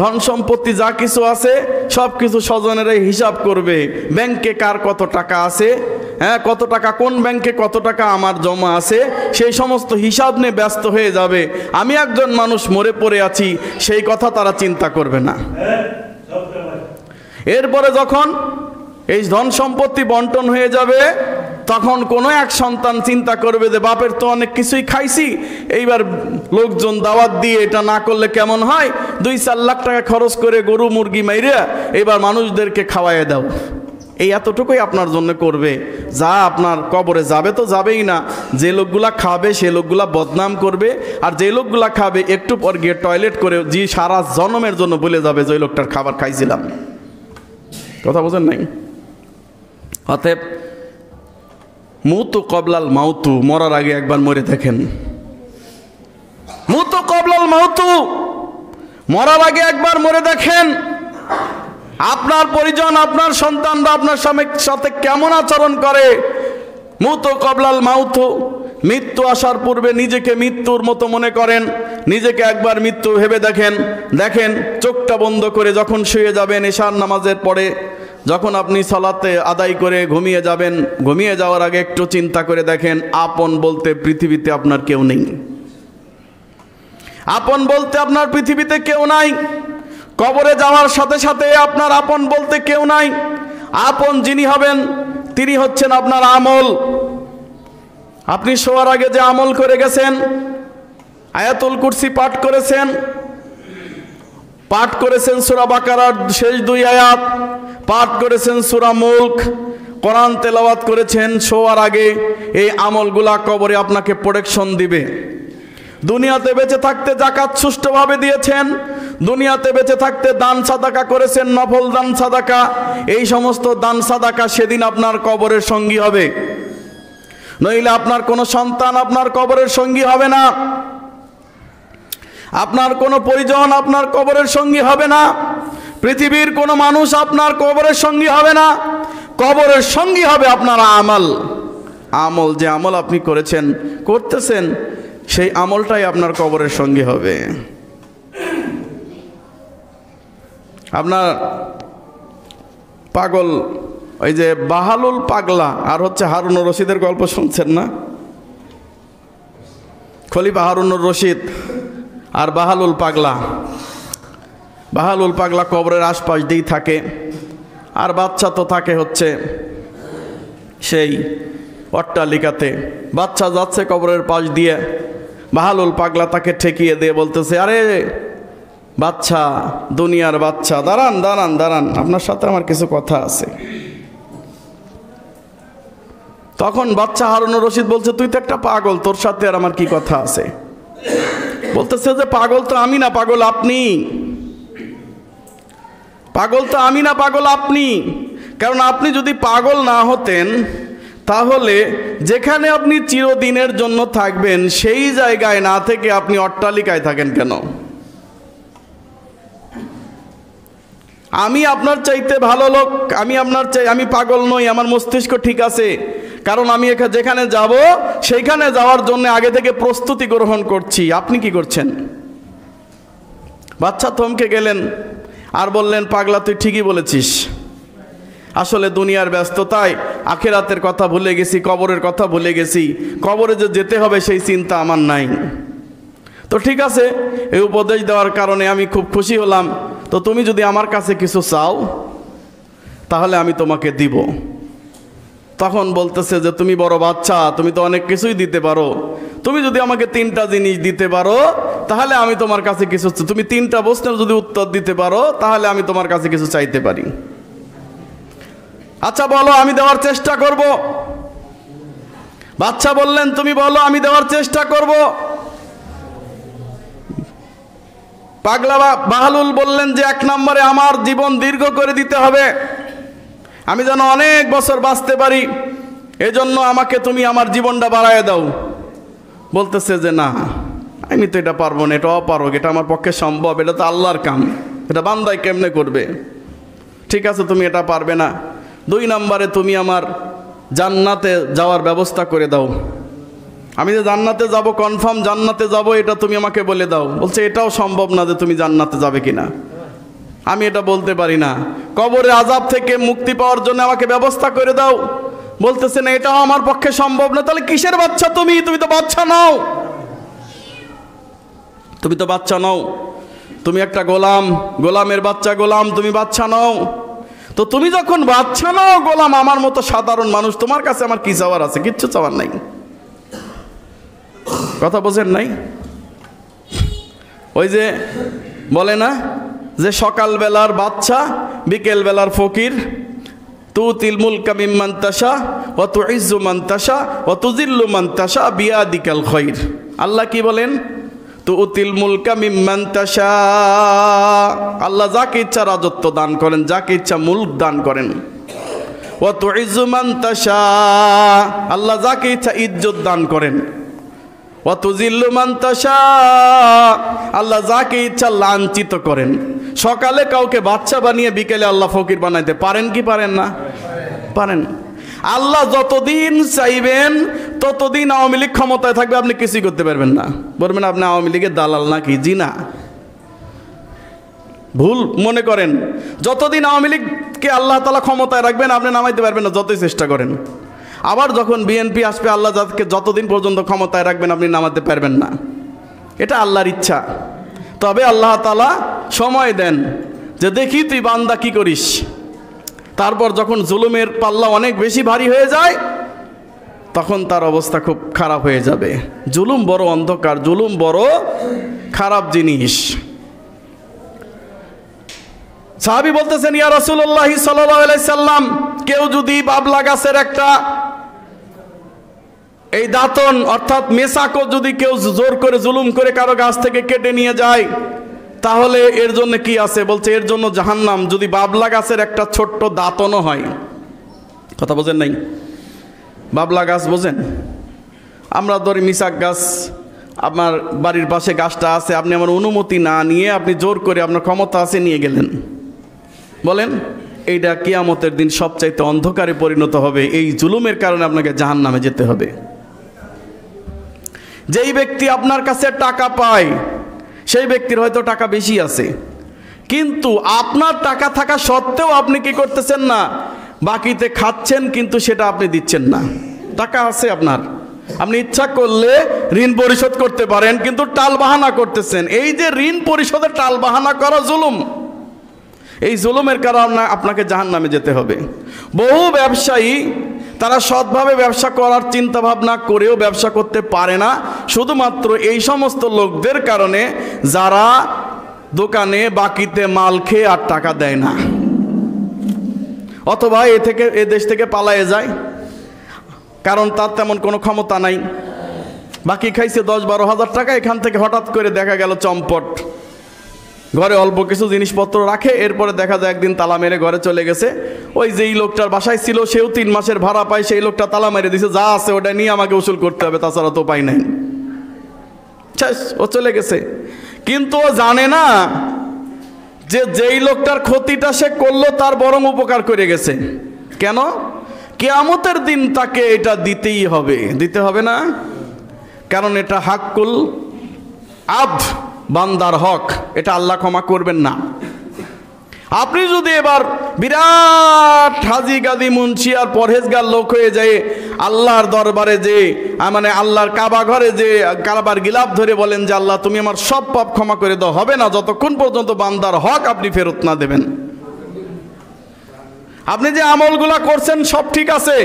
ধন সম্পত্তি যা কিছু আছে সব কিছু স্বজনেরাই হিসাব করবে। ব্যাংকে কার কত টাকা আছে, হ্যাঁ, কত টাকা কোন ব্যাংকে কত টাকা আমার জমা আছে, সেই সমস্ত হিসাব নিয়ে ব্যস্ত হয়ে যাবে। আমি একজন মানুষ মরে পড়ে আছি, সেই কথা তারা চিন্তা করবে না। এরপরে যখন এই ধন সম্পত্তি বন্টন হয়ে যাবে, তখন কোনো এক সন্তান চিন্তা করবে যে বাপের তো অনেক কিছুই খাইছি, এইবার লোকজন দাওয়াত দিয়ে এটা না করলে কেমন হয়, 2-4 লাখ টাকা খরচ করে গরু মুরগি মাইরা এবার মানুষদেরকে খাওয়াইয়ে দাও। এই এতটুকুই আপনার জন্য করবে। যা আপনার কবরে যাবে তো যাবেই না, যে লোকগুলা খাবে সে লোকগুলা বদনাম করবে, আর যে লোকগুলা খাবে একটু পর গিয়ে টয়লেট করে যে সারা জন্মের জন্য বলে যাবে যে ওই লোকটার খাবার খাইছিলাম। কথা বোঝেন নাই? অতএব মুতু কবলাল মাউতু, মরার আগে একবার মরে দেখেন। মুতু কবলাল মাউতু, মরার আগে একবার মরে দেখেন। আপনার পরিজন, আপনার সন্তানরা আপনার সাথে কেমন আচরণ করে। মুতু কবলাল মাউতু, মৃত্যু আসার পূর্বে নিজেকে মৃত্যুর মতো মনে করেন, নিজেকে একবার মৃত্যু ভেবে দেখেন চোখটা বন্ধ করে যখন শুয়ে যাবেন এশার নামাজের পরে, যখন আপনি সালাতে আদায় করে ঘুমিয়ে যাবেন, ঘুমিয়ে যাওয়ার আগে একটু চিন্তা করে দেখেন, আপন বলতে পৃথিবীতে আপনার কেউ নেই। আপন বলতে আপনার পৃথিবীতে কেউ নাই। কবরে যাওয়ার সাথে সাথে আপনার আপন বলতে কেউ নাই। আপন যিনি হবেন তিনি হচ্ছেন আপনার আমল। আপনি শোয়ার আগে যে আমল করে গেছেন, আয়াতুল কুরসি পাঠ করেছেন সূরা বাকারার শেষ 2 আয়াত, পাঠ করেছেন সূরা মুলক, কোরআন তেলাওয়াত করেছেন শোয়ার আগে, এই আমলগুলা কবরে আপনাকে প্রোটেকশন দিবে। দুনিয়াতে বেঁচে থাকতে যাকাত সুষ্ঠুভাবে দিয়েছেন, দুনিয়াতে বেঁচে থাকতে দান সাদাকা করেছেন, নফল দান সাদাকা, এই সমস্ত দান সাদাকা সেদিন আপনার কবরের সঙ্গী হবে। নইলে আপনার কোনো সন্তান আপনার কবরের সঙ্গী হবে না, আপনার কোনো পরিজন আপনার কবরের সঙ্গী হবে না, পৃথিবীর কোনো মানুষ আপনার কবরের সঙ্গী হবে না। কবরের সঙ্গী হবে আপনার আমল। যে আমল আপনি করতেছেন সেই আমলটাই আপনার কবরের সঙ্গী হবে। আপনার পাগল ওই যে বাহালুল পাগলা আর হচ্ছে হারুনুর রশিদের গল্প শুনছেন না? খলিফা হারুনুর রশিদ আর বাহালুল পাগলা। বাহালুল পাগলা কবরের আশপাশ দিয়েই থাকে, আর বাচ্চা তো থাকে হচ্ছে সেই অট্টালিকাতে। বাচ্চা যাচ্ছে কবরের পাশ দিয়ে, বাহালুল পাগলা তাকে ঠেকিয়ে দিয়ে বলতেছে, আরে বাচ্চা, দুনিয়ার বাচ্চা, দাঁড়ান দাঁড়ান দাঁড়ান, আপনার সাথে আমার কিছু কথা আছে। তখন বাচ্চা হারুনুর রশিদ বলছে, তুই তো একটা পাগল, তোর সাথে আর আমার কি কথা আছে? বলতেছে যে পাগল তো আমি না, পাগল আপনি। পাগল তো আমি না, পাগল আপনি। কারণ আপনি যদি পাগল না হতেন তাহলে যেখানে আপনি চিরদিনের জন্য থাকবেন সেই জায়গায় না থেকে আপনি অট্টালিকায় থাকেন কেন? আমি আপনার চাইতে ভালো লোক, আমি পাগল নই, আমার মস্তিষ্ক ঠিক আছে। কারণ আমি যেখানে যাব সেইখানে যাওয়ার জন্য আগে থেকে প্রস্তুতি গ্রহণ করছি। আপনি কি করছেন? বাচ্চা থমকে গেলেন আর বললেন, পাগলা তুই ঠিকই বলেছিস, আসলে দুনিয়ার ব্যস্ততায় আখিরাতের কথা ভুলে গেছি, কবরের কথা ভুলে গেছি। কবরে যে যেতে হবে সেই চিন্তা আমার নাই। তো ঠিক আছে, এই উপদেশ দেওয়ার কারণে আমি খুব খুশি হলাম। তো তুমি যদি আমার কাছে কিছু চাও তাহলে আমি তোমাকে দিব। তখন বলতেছে যে তুমি বড় বাচ্চা, তুমি তো অনেক কিছুই দিতে পারো। তুমি যদি আমাকে 3টা জিনিস দিতে পারো তাহলে আমি তোমার কাছে কিছু, তুমি 3টা প্রশ্নের যদি উত্তর দিতে পারো তাহলে আমি তোমার কাছে কিছু চাইতে পারি। আচ্ছা বলো, আমি দেওয়ার চেষ্টা করব। বাচ্চা বললেন, তুমি বলো, আমি দেওয়ার চেষ্টা করব। পাগলা বাহালুল বললেন যে 1 নম্বরে আমার জীবন দীর্ঘ করে দিতে হবে, আমি যেন অনেক বছর বাঁচতে পারি, এজন্য আমাকে তুমি আমার জীবনটা বাড়ায় দাও। বলতেছে যে না, আমি তো এটা পারবো না, এটা অপারগ, এটা আমার পক্ষে সম্ভব, এটা তো আল্লাহর কাম, এটা বান্দায় কেমনে করবে। ঠিক আছে, তুমি এটা পারবে না। 2 নম্বরে তুমি আমার জান্নাতে যাওয়ার ব্যবস্থা করে দাও। আমি যে জান্নাতে যাব, কনফার্ম জান্নাতে যাব, এটা তুমি আমাকে বলে দাও। বলছে এটাও সম্ভব না যে তুমি জান্নাতে যাবে কিনা, আমি এটা বলতে পারি না। কবরের আযাব থেকে মুক্তি পাওয়ার জন্য আমাকে ব্যবস্থা করে দাও। বলতেছে না, এটাও আমার পক্ষে সম্ভব না। তাহলে কিসের বাচ্চা তুমি? তুমি তো বাচ্চা নাও, তুমি তো বাচ্চা নাও, তুমি একটা গোলাম, গোলামের বাচ্চা, গোলাম, তুমি বাচ্চা নাও। তো তুমি যখন বাচ্চা নাও, গোলাম, আমার মতো সাধারণ মানুষ, তোমার কাছে আমার কি চাওয়ার আছে? কিচ্ছু চাওয়ার নাই। কথা বোঝেন নাই? ওই যে বলে না যে সকালবেলার বাচ্চা, বিকেল বেলার ফকির। তুতিল মুলকা মিম্মান তাশা ওয়া তুইজ্জু মান তাশা ওয়া তুযিল্লু মান তাশা বিয়াদিকাল খায়র। আল্লাহ কি বলেন? তুতিল মুলকা মিম্মান তাশা, আল্লাহ যাকে ইচ্ছা রাজত্ব দান করেন, যাকে ইচ্ছা মুলক দান করেন। ওয়া তুইজ্জু মান তাশা, আল্লাহ যাকে ইচ্ছা ইজ্জত দান করেন। ওয়া তুযিল্লু মান তাশা, আল্লাহ যাকে ইচ্ছা লাঞ্ছিত করেন। সকালে কাউকে বাচ্চা বানিয়ে বিকেলে আল্লাহ ফকির বানাইতে পারেন কি পারেন না? পারেন। আল্লাহ যতদিন চাইবেন ততদিন আওয়ামী লীগ ক্ষমতায় থাকবে, আপনি কিছুই করতে পারবেন না। বলবেন আপনি আওয়ামী লীগের দালাল নাকি? জি না, ভুল মনে করেন। যতদিন আওয়ামী লীগকে আল্লাহ তাআলা ক্ষমতায় রাখবেন আপনি নামাইতে পারবেন না, যতই চেষ্টা করেন। আবার যখন বিএনপি আসবে, আল্লাহ যাকে যতদিন পর্যন্ত ক্ষমতায় রাখবেন আপনি নামাতে পারবেন না। এটা আল্লাহর ইচ্ছা। তবে আল্লাহ তাআলা সময় দেন যে দেখি তুই বান্দা কি করিস। তারপর যখন জুলুমের পাল্লা অনেক বেশি ভারী হয়ে যায় তখন তার অবস্থা খুব খারাপ হয়ে যাবে। জুলুম বড় অন্ধকার, জুলুম বড় খারাপ জিনিস। সাহাবী বলতেছেন, ইয়া রাসূলুল্লাহ সাল্লাল্লাহু আলাইহি সাল্লাম, কেউ যদি বাবলা গাছের একটা এই দাঁতন অর্থাৎ মেসাকো যদি কেউ জোর করে জুলুম করে কারো গাছ থেকে কেটে নিয়ে যায় তাহলে এর জন্য কি আছে? বলছে এর জন্য জাহান্নাম। যদি বাবলা গাছের একটা ছোট্ট দাঁতনও হয়। কথা বোঝেন নাই? বাবলা গাছ বোঝেন? আমরা ধরি মিসাক গাছ, আপনার বাড়ির পাশে গাছটা আছে, আপনি আমার অনুমতি না নিয়ে আপনি জোর করে আপনার ক্ষমতা আছে নিয়ে গেলেন, বলেন এইটা কিয়ামতের দিন সবচাইতে অন্ধকারে পরিণত হবে। এই জুলুমের কারণে আপনাকে জাহান্নামে যেতে হবে। যেই ব্যক্তি আপনার কাছে টাকা পায় সেই ব্যক্তির হয়তো টাকা বেশি আছে, কিন্তু আপনার টাকা থাকা সত্ত্বেও আপনি কি করতেছেন না? বাকিতে খাচ্ছেন কিন্তু সেটা আপনি দিচ্ছেন না। টাকা আছে আপনার, আপনি ইচ্ছা করলে ঋণ পরিশোধ করতে পারেন, কিন্তু টালবাহানা করতেছেন। এই যে ঋণ পরিশোধের টালবাহানা করা জুলুম, এই জুলুমের কারণে আপনাকে জাহান্নামে যেতে হবে। বহু ব্যবসায়ী তারা সৎভাবে ব্যবসা করার চিন্তা ভাবনা করেও ব্যবসা করতে পারে না, শুধুমাত্র এই সমস্ত লোকদের কারণে যারা দোকানে বাকিতে মাল খেয়ে আর টাকা দেয় না, অথবা এ দেশ থেকে পালায়ে যায়, কারণ তার তেমন কোনো ক্ষমতা নাই। বাকি খাইছে 10-12 হাজার টাকা, এখান থেকে হঠাৎ করে দেখা গেল চম্পট, ঘরে অল্প কিছু জিনিসপত্র রাখে, এরপরে দেখা যায় একদিন তালা মেরে ঘরে চলে গেছে। ওই যেই লোকটার বাসায় ছিল সেও 3 মাসের ভাড়া পায়, সেই লোকটা তালা মেরে দিছে, যা আছে ওটা নিয়ে আমাকে উসুল করতে হবে, তাছাড়া তো উপায় নাই। ও চলে গেছে, কিন্তু ও জানে না যে যেই লোকটার ক্ষতিটা সে করলো তার বরং উপকার করে গেছে। কেন? কিয়ামতের দিন তাকে এটা দিতেই হবে, দিতে হবে না? কারণ এটা হাক্কুল আব্দ, বান্দার হক, এটা আল্লাহ ক্ষমা করবেন না। আপনি যদি এবার বিরাট হাজি গাদি মুন্সি আর পরহেজগার লোক হয়ে যায় আল্লাহর দরবারে, যে মানে আল্লাহর কাবা ঘরে যে কাবার গিলাফ ধরে বলেন যে আল্লাহ তুমি আমার সব পাপ ক্ষমা করে দাও, হবে না যতক্ষণ পর্যন্ত বান্দার হক আপনি ফেরত না দেবেন। আপনি যে আমলগুলা করছেন সব ঠিক আছে,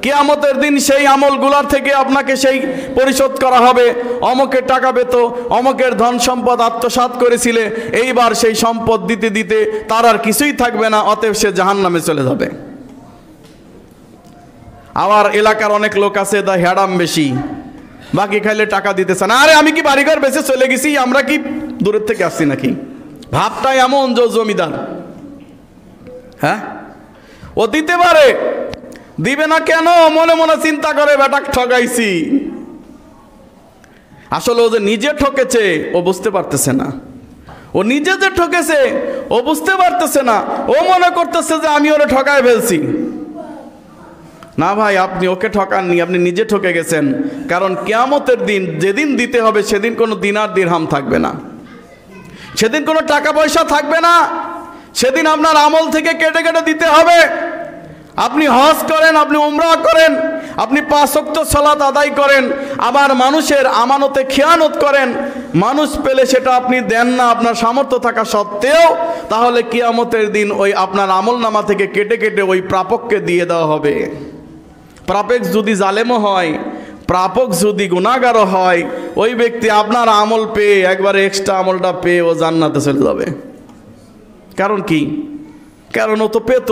কিয়ামতের দিন সেই আমলগুলার থেকে আপনাকে সেই পরিশোধ করা হবে। অমকের টাকা পেত, অমকের ধন সম্পদ আত্মসাৎ করেছিলে, এইবার সেই সম্পদ দিতে দিতে তার আর কিছুই থাকবে না, অতএব সে জাহান্নামে চলে যাবে। আবার এলাকার অনেক লোক আছে দা হ্যাডাম বেশি, বাকি খাইলে টাকা দিতেছে না। আরে আমি কি বাড়িঘর বেঁচে চলে গেছি, আমরা কি দূরের থেকে আসছি নাকি? ভাবটা এমন যে জমিদার, হ্যাঁ ও দিতে পারে, দিবে না কেন? মনে মনে চিন্তা করে বেটা ঠকাইছি। আসলে ও যে নিজে ঠকেছে ও বুঝতে পারতেছে না, ও নিজে যে ঠকেছে ও বুঝতে পারতেছে না, ও মনে করতেছে যে আমি ওরে ঠকায় ফেলছি। না ভাই, আপনি ওকে ঠকাননি, আপনি নিজে ঠকে গেছেন। কারণ কিয়ামতের দিন যেদিন দিতে হবে সেদিন কোনো দিনার দিরহাম থাকবে না, সেদিন কোনো টাকা পয়সা থাকবে না, সেদিন আপনার আমল থেকে কেটে কেটে দিতে হবে। আপনি হজ করেন, আপনি উমরা করেন, আপনি 5 ওয়াক্ত সালাত আদায় করেন, আবার মানুষের আমানতে খেয়ানত করেন, মানুষ পেলে সেটা আপনি দেন না আপনার সামর্থ্য থাকা সত্ত্বেও, তাহলে কিয়ামতের দিন ওই আপনার আমলনামা থেকে কেটে কেটে ওই প্রাপককে দিয়ে দেওয়া হবে। প্রাপক যদি জালেমও হয়, প্রাপক যদি গুনাহগারও হয়, ওই ব্যক্তি আপনার আমল পেয়ে একবারে এক্সট্রা আমলটা পেয়ে ও জান্নাতে চলে যাবে। কারণ কি? কারণ ও তো পেত,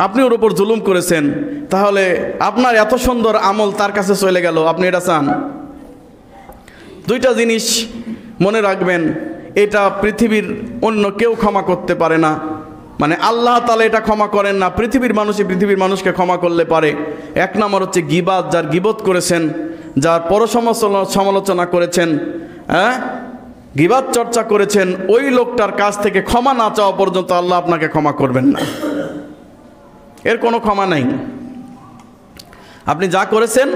আপনি ওর উপর জুলুম করেছেন, তাহলে আপনার এত সুন্দর আমল তার কাছে চলে গেল, আপনি এটা চান? দুইটা জিনিস মনে রাখবেন, এটা পৃথিবীর অন্য কেউ ক্ষমা করতে পারে না, মানে আল্লাহ তাআলা এটা ক্ষমা করেন না, পৃথিবীর মানুষই পৃথিবীর মানুষকে ক্ষমা করলে পারে। এক নম্বর হচ্ছে গীবাত, যার গীবত করেছেন, যার পরসমালোচনা করেছেন, হ্যাঁ গীবাত চর্চা করেছেন, ওই লোকটার কাছ থেকে ক্ষমা না চাওয়া পর্যন্ত আল্লাহ আপনাকে ক্ষমা করবেন না, এর কোনো ক্ষমা নাই। আপনি যা করেছেন,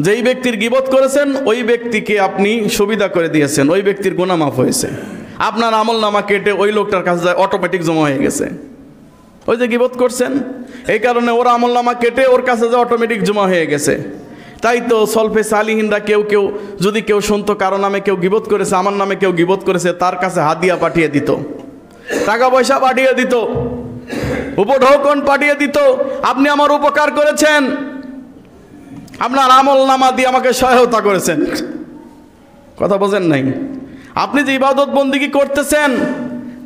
যেই ব্যক্তির গীবত করেছেন ওই ব্যক্তিকে আপনি সুবিধা করে দিয়েছেন, ওই ব্যক্তির গুনাহ মাফ হয়েছে, আপনার আমলনামা কেটে ওই লোকটার কাছে যায়, অটোমেটিক জমা হয়ে গেছে। ওই যে গীবত করছেন, এই কারণে ওর আমলনামা কেটে ওর কাছে যায়, অটোমেটিক জমা হয়ে গেছে। তাই তো সলফে সালিহিনরা কেউ যদি কেউ শুনতো কারো নামে কেউ গীবত করেছে, আমার নামে কেউ গীবত করেছে, তার কাছে হাদিয়া পাঠিয়ে দিত, টাকা পয়সা পাঠিয়ে দিত, উপঢৌকন পাঠিয়ে দিত, আপনি আমার উপকার করেছেন, আপনার আমলনামা দিয়ে আমাকে সহায়তা করেছেন। কথা বোঝেন নাই? আপনি যে ইবাদত বন্দিগি করতেছেন,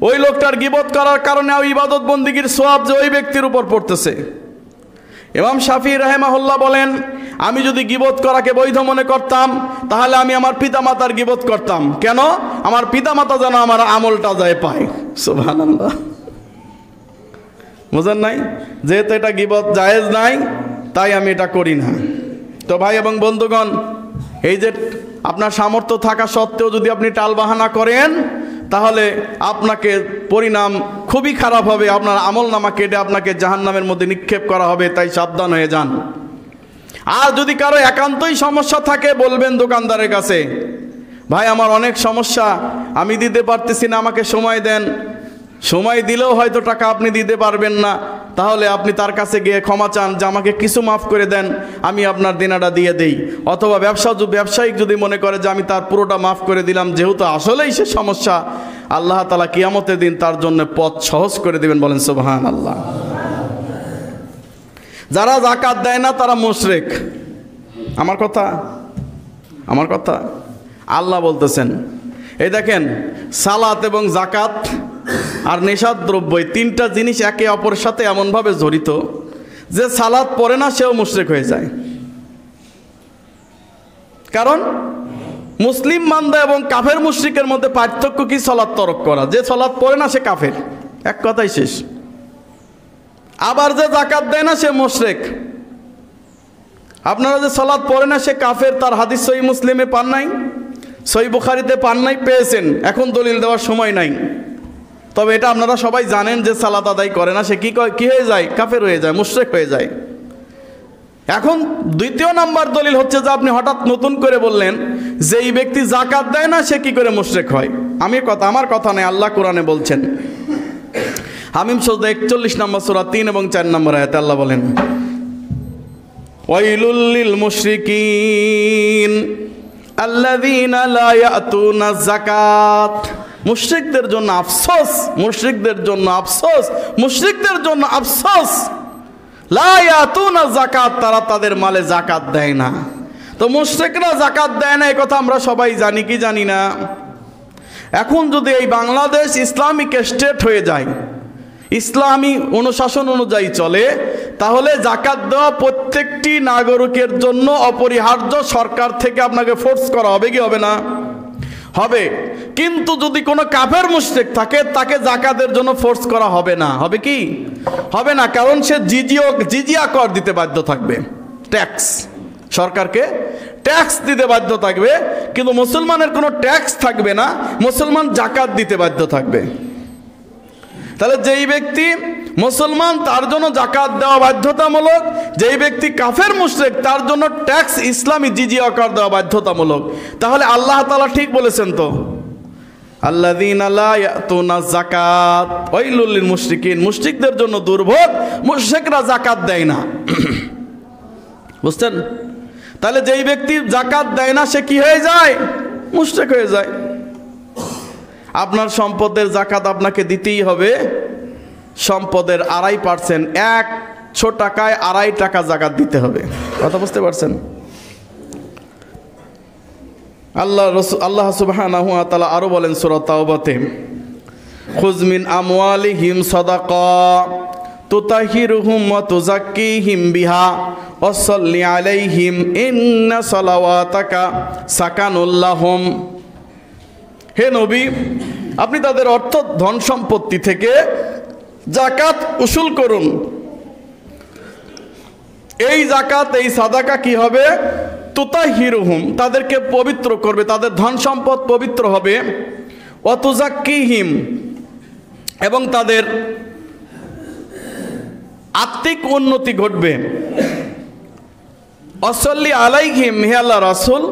ওই লোকটার গীবত করার কারণে ওই ইবাদত বন্দিগির সওয়াব যে ওই ব্যক্তির উপর পড়তেছে। ইমাম শাফি রাহিমাহুল্লাহ বলেন, আমি যদি গীবত করাকে বৈধ মনে করতাম তাহলে আমি আমার পিতামাতার গীবত করতাম। কেন? আমার পিতামাতা যেন আমার আমলটা যায় পায়। সুবহানাল্লাহ। বুঝেন নাই? যেহেতু এটা গীবত জায়েজ নাই, তাই আমি এটা করি না। তো ভাই এবং বন্ধুগণ, এই যে আপনার সামর্থ্য থাকা সত্ত্বেও যদি আপনি টালবাহানা করেন, তাহলে আপনাকে পরিণাম খুবই খারাপ হবে, আপনার আমলনামা কেটে আপনাকে জাহান্নামের মধ্যে নিক্ষেপ করা হবে, তাই সাবধান হয়ে যান। আর যদি কারো একান্তই সমস্যা থাকে, বলবেন দোকানদারের কাছে, ভাই আমার অনেক সমস্যা, আমি দিতে পারতেছি না, আমাকে সময় দেন। সময় দিলেও হয়তো টাকা আপনি দিতে পারবেন না, তাহলে আপনি তার কাছে গিয়ে ক্ষমা চান যে আমাকে কিছু মাফ করে দেন, আমি আপনার দেনাটা দিয়ে দেই। অথবা ব্যবসায়িক যদি মনে করে যে আমি তার পুরোটা মাফ করে দিলাম, যেহেতু আসলেই সে সমস্যা, আল্লাহ তাআলা কিয়ামতের দিন তার জন্য পথ সহজ করে দিবেন। বলেন সুবহানাল্লাহ। যারা যাকাত দেয় না তারা মুশরিক। আমার কথা আল্লাহ বলতেছেন। এই দেখেন, সালাত এবং যাকাত আর নেশাদ দ্রব্য, এই তিনটা জিনিস একে অপরের সাথে এমনভাবে জড়িত যে সালাত পড়ে না সেও মুশরিক হয়ে যায়। কারণ মুসলিম বান্দা এবং কাফের মুশরিকের মধ্যে পার্থক্য কি? সালাত তরক করা। যে সালাত পড়ে না সে কাফের, এক কথাই শেষ। আবার যে যাকাত দেয় না সে মুশরিক। আপনারা যে সালাত পড়ে না সে কাফের, তার হাদিস সহিহ মুসলিমে পান নাই, সহিহ বুখারীতে পান নাই, পেয়েছেন, এখন দলিল দেওয়ার সময় নাই। তবে এটা আপনারা সবাই জানেন যে সালাত আদায় করে না সে কি হয়ে যায়? কাফের হয়ে যায়, মুশরিক হয়ে যায়। এখন দ্বিতীয় নাম্বার দলিল হচ্ছে যে আপনি হঠাৎ নতুন করে বললেন যে এই ব্যক্তি যাকাত দেয় না সে কি করে মুশরিক হয়। আমার কথা নয়, আল্লাহ কোরআনে বলছেন। হামিম সূরা 41 নম্বর সূরা 3 এবং 4 নম্বর আয়াতে আল্লাহ বলেন, ওয়াইলুল লিল মুশরিকিন আল্লাযীনা লা ইয়াতুনা যাকাত। মুশরিকদের জন্য আফসোস, মুশরিকদের জন্য আফসোস, মুশরিকদের জন্য আফসোস। লা ইয়াতুনা যাকাত, তারা তাদের মালে যাকাত দেয় না। তো মুশরিকরা যাকাত দেয় না, এই কথা আমরা সবাই জানি কি জানি না? এখন যদি এই বাংলাদেশ ইসলামিক স্টেট হয়ে যায়, ইসলামী অনুশাসন অনুযায়ী চলে, তাহলে যাকাত দেওয়া প্রত্যেকটি নাগরিকের জন্য অপরিহার্য। সরকার থেকে আপনাকে ফোর্স করা হবে কি হবে না? হবে। কিন্তু যদি কোনো কাফের মুশরিক থাকে তাকে যাকাতের জন্য ফোর্স করা হবে না। হবে কি? হবে না। কারণ সে জিজিয়া কর দিতে বাধ্য থাকবে, ট্যাক্স, সরকারকে ট্যাক্স দিতে বাধ্য থাকবে। কিন্তু মুসলমানের কোনো ট্যাক্স থাকবে না, মুসলমান যাকাত দিতে বাধ্য থাকবে। তাহলে যেই ব্যক্তি মুসলমান তার জন্য যাকাত দেওয়া বাধ্যতামূলক, যেই ব্যক্তি কাফের মুশরিক তার জন্য ট্যাক্স, ইসলামী জিজিয়া কর দেওয়া বাধ্যতামূলক। তাহলে আল্লাহ তাআলা ঠিক বলেছেন তো, আল্লাযীনা লা ইয়াতুনা যাকাত ওয়াইলুল লিল মুশরিকিন, মুশরিকদের জন্য দুর্ভোগ, মুশরিকরা যাকাত দেয় না। বুঝছেন? তাহলে যেই ব্যক্তি যাকাত দেয় না সে কি হয়ে যায়? মুশরিক হয়ে যায়। আপনার সম্পদের যাকাত আপনাকে দিতেই হবে। সম্পদের 2.5%, 100 টাকায় 2.5 টাকা যাকাত দিতে হবে। কথা বুঝতে পারছেন? আল্লাহ সুবহানাহু ওয়া তাআলা আরো বলেন সূরা তাওবাতে, খুয মিন আমওয়ালিহিম সাদাকা তুতাহিরুহুম ওয়া তুযাক্কিহিম বিহা ওয়া সাল্লি আলাইহিম ইন্না সালাওয়াতাকা সাকানুল লাহুম। হে নবী, আপনি তাদের অর্থ ধন সম্পত্তি থেকে যাকাত উসুল করুন। এই যাকাত, এই সাদাকা কি হবে? তুতাহিরুহুম, তাদেরকে পবিত্র করবে, তাদের ধন সম্পদ পবিত্র হবে। ওয়া তুযাক্কিহিম, এবং তাদের আত্মিক উন্নতি ঘটবে। ওয়াসাল্লি আলাইহিম, হে আল্লাহর রাসূল,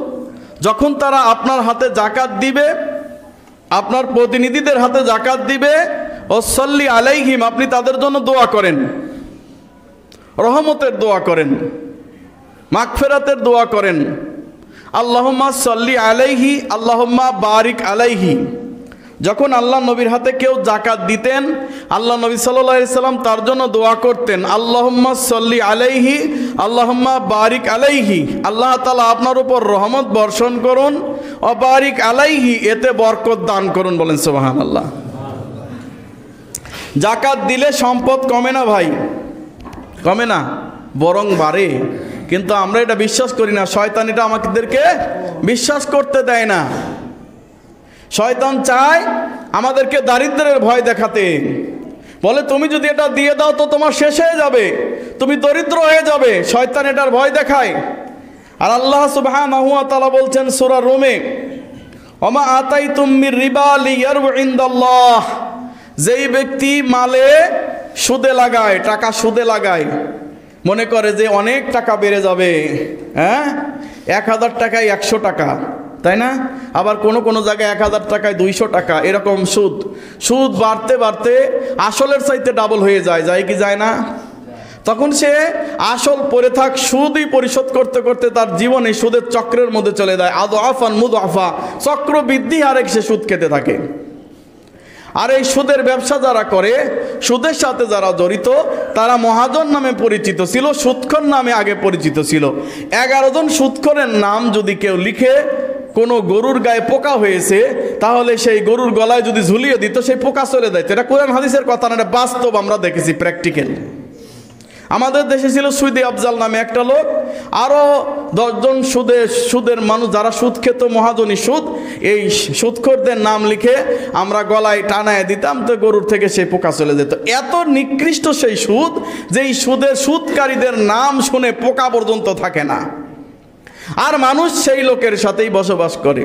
যখন তারা আপনার হাতে যাকাত দিবে, আপনার প্রতিনিধিদের হাতে যাকাত দিবে, ওয়াসাল্লি আলাইহিম, আপনি তাদের জন্য দোয়া করেন, রহমতের দোয়া করেন, মাগফিরাতের দোয়া করেন। আল্লাহুম্মা সাল্লি আলাইহি, আল্লাহুম্মা বারিক আলাইহি। যখন আল্লাহ নবীর হাতে কেউ যাকাত দিতেন, আল্লাহ নবী সাল্লাল্লাহু আলাইহি সাল্লাম তার জন্য দোয়া করতেন, আল্লাহুম্মা সাল্লি আলাইহি, আল্লাহুম্মা বারিক আলাইহি। আল্লাহ তাআলা আপনার উপর রহমত বর্ষণ করুন, ও বারিক আলাইহি, এতে বরকত দান করুন। বলেন সুবহানাল্লাহ। যাকাত দিলে সম্পদ কমে না ভাই, কমে না, বরং বাড়ে। কিন্তু আমরা এটা বিশ্বাস করি না। শয়তান এটা আমাদেরকে বিশ্বাস করতে দেয় না। শয়তান চায় আমাদেরকে দারিদ্র্যের ভয় দেখাতে। বলে তুমি যদি এটা দিয়ে দাও তো তোমার শেষ হয়ে যাবে, তুমি দরিদ্র হয়ে যাবে। শয়তান এটার ভয় দেখায়। আর আল্লাহ সুবহানাহু ওয়া তাআলা বলছেন সূরা রুমে, ওমা আতাইতুম মির রিবা লিয়ারবু ইনদাল্লাহ, যেই ব্যক্তি মালে সুদে লাগায়, টাকা সুদে লাগায়, মনে করে যে অনেক টাকা বেড়ে যাবে, 1000 টাকায় 100 টাকা, তাই না? আবার কোনো কোনো জায়গায় 1000 টাকায় 200 টাকা এরকম সুদ। সুদ বাড়তে বাড়তে আসলের চাইতে ডাবল হয়ে যায়, যায় কি যায় না? তখন সে আসল পড়ে থাক, সুদই পরিশোধ করতে করতে তার জীবনে সুদের চক্রের মধ্যে চলে যায়। আদআফান মুদআফা, চক্র বৃদ্ধি হারে সে সুদ খেতে থাকে। আর এই সুদের ব্যবসা যারা করে, সুদের সাথে যারা জড়িত, তারা মহাজন নামে পরিচিত ছিল, সুদখোর নামে আগে পরিচিত ছিল। 11 জন সুদখোরের নাম যদি কেউ লিখে কোনো গরুর গায়ে পোকা হয়েছে, তাহলে সেই গরুর গলায় যদি ঝুলিয়ে দিত, সেই পোকা চলে যেত। এটা কোরআন হাদিসের কথা না, এটা বাস্তব, আমরা দেখেছি, প্র্যাকটিক্যাল। আমাদের দেশে ছিল সুইদি আফজাল নামে একটা লোক, আরও 10 জন সুদের মানুষ যারা সুদ খেত, মহাজনী সুদ, এই সুদখোরদের নাম লিখে আমরা গলায় টানায় দিতাম, তো গরুর থেকে সেই পোকা চলে যেত। এত নিকৃষ্ট সেই সুদ, যেই সুদকারীদের নাম শুনে পোকা পর্যন্ত থাকে না। আর মানুষ সেই লোকের সাথেই বসবাস করে,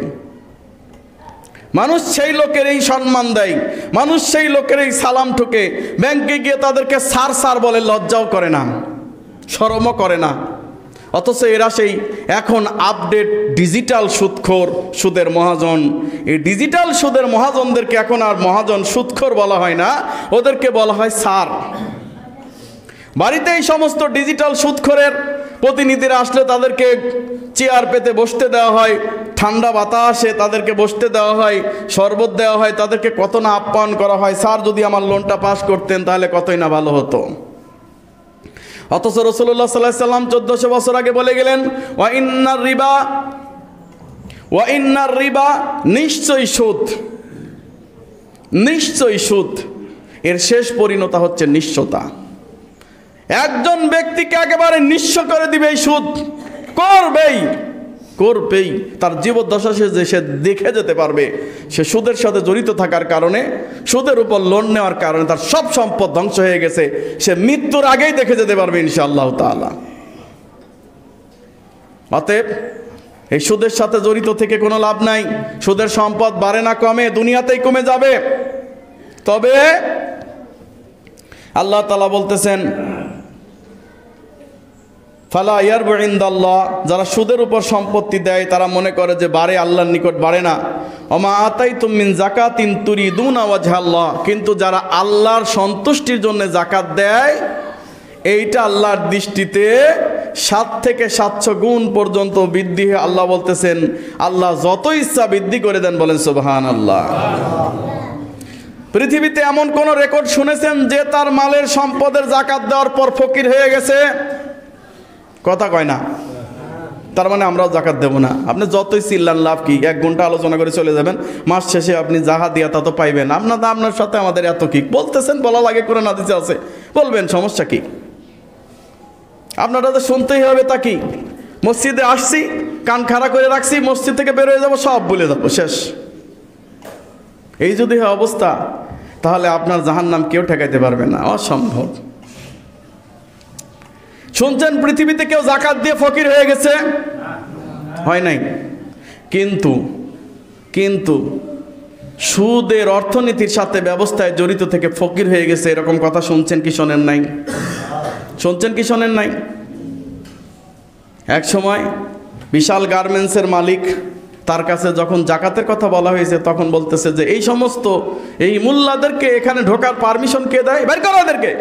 মানুষ সেই লোকের এই সম্মান দেয়, মানুষ সেই লোকের এই সালাম ঠুকে। ব্যাংকে গিয়ে তাদেরকে স্যার স্যার বলে, লজ্জাও করে না, শরমও করে না। অথচ এরা সেই এখন আপডেট ডিজিটাল সুদখোর, সুদের মহাজন। এই ডিজিটাল সুদের মহাজনদেরকে এখন আর মহাজন সুদখোর বলা হয় না, ওদেরকে বলা হয় স্যার। বাড়িতে এই সমস্ত ডিজিটাল সুদখোরের প্রতিনিধিরা আসলে তাদেরকে চেয়ার পেতে বসতে দেওয়া হয়, ঠান্ডা বাতাসে তাদেরকে বসতে দেওয়া হয়, শরবত দেওয়া হয়, তাদেরকে কত না আপ্যায়ন করা হয়। স্যার যদি আমার লোনটা পাস করতেন তাহলে কতই না ভালো হতো। অথচ রাসূলুল্লাহ সাল্লাল্লাহু আলাইহি ওয়াসাল্লাম 1400 বছর আগে বলে গেলেন, ওয়া ইন্নার রিবা, নিশ্চয়ই সুদ, নিশ্চয়ই সুদ। এর শেষ পরিণতি হচ্ছে নিঃস্বতা। একজন ব্যক্তিকে একেবারে নিঃস্ব করে দিবে এই সুদ, করবেই। তার জীবদ্দশা সে দেখে যেতে পারবে। সে সুদের সাথে জড়িত থাকার কারণে, সুদের উপর লোন নেওয়ার কারণে তার সব সম্পদ ধ্বংস হয়ে গেছে। সে মৃত্যুর আগেই দেখে যেতে পারবে ইনশাআল্লাহ তাআলা। অতএব এই সুদের সাথে জড়িত থেকে কোনো লাভ নাই। সুদের সম্পদ বাড়ে না কমে, দুনিয়াতেই কমে যাবে। তবে আল্লাহ তাআলা বলতেছেন, ফালা ইয়ারবু ইনদাল্লাহ, যারা সুদের উপর সম্পত্তি দেয় তারা মনে করে যে বাড়ে, আল্লাহর নিকট বাড়ে না। ওমা আতাইতুম মিন যাকাতিন তুরিদুনা ওয়াজহাল্লাহ, কিন্তু যারা আল্লাহর সন্তুষ্টির জন্য যাকাত দেয়, এইটা আল্লাহর দৃষ্টিতে 7 থেকে 700 গুণ পর্যন্ত বৃদ্ধি। আল্লাহ বলতেছেন, আল্লাহ যত ইচ্ছা বৃদ্ধি করে দেন। বলেন সুবহানাল্লাহ। পৃথিবীতে এমন কোন রেকর্ড শুনেছেন যে তার মালের সম্পদের যাকাত দেওয়ার পর ফকির হয়ে গেছে? কথা কয় না। তার মানে আমরাও যাকাত দেব না। আপনি যতই চিল্লান, লাভ কি? 1 ঘন্টা আলোচনা করে চলে যাবেন, মাস শেষে আপনি যাহা দিয়া তা তো পাইবেন। আপনার সাথে আমাদের এত কি বলতেছেন? বলা লাগে, কোরআন হাদিসে আছে, বলবেন, সমস্যা কি? আপনারা তো শুনতেই হবে। তা কি? মসজিদে আসছি, কান খাড়া করে রাখছি, মসজিদ থেকে বের হয়ে যাবো, সব ভুলে যাবো, শেষ। এই যদি হয় অবস্থা, তাহলে আপনার জাহান্নাম কেউ ঠেকাইতে পারবে না, অসম্ভব। শুনছেন পৃথিবীতে কেউ যাকাত দিয়ে ফকির হয়ে গেছে? হয় নাই। কিন্তু সুদের অর্থনীতির সাথে ব্যবস্থায় জড়িত থেকে ফকির হয়ে গেছে, এরকম কথা শুনছেন কি শোনেন নাই? শুনছেন কি শোনেন নাই? এক সময় বিশাল গার্মেন্টসের মালিক, তার কাছে যখন যাকাতের কথা বলা হয়েছে, তখন বলতেছে যে এই মোল্লাদেরকে এখানে ঢোকার পারমিশন কে দেয়? বের করো এদেরকে।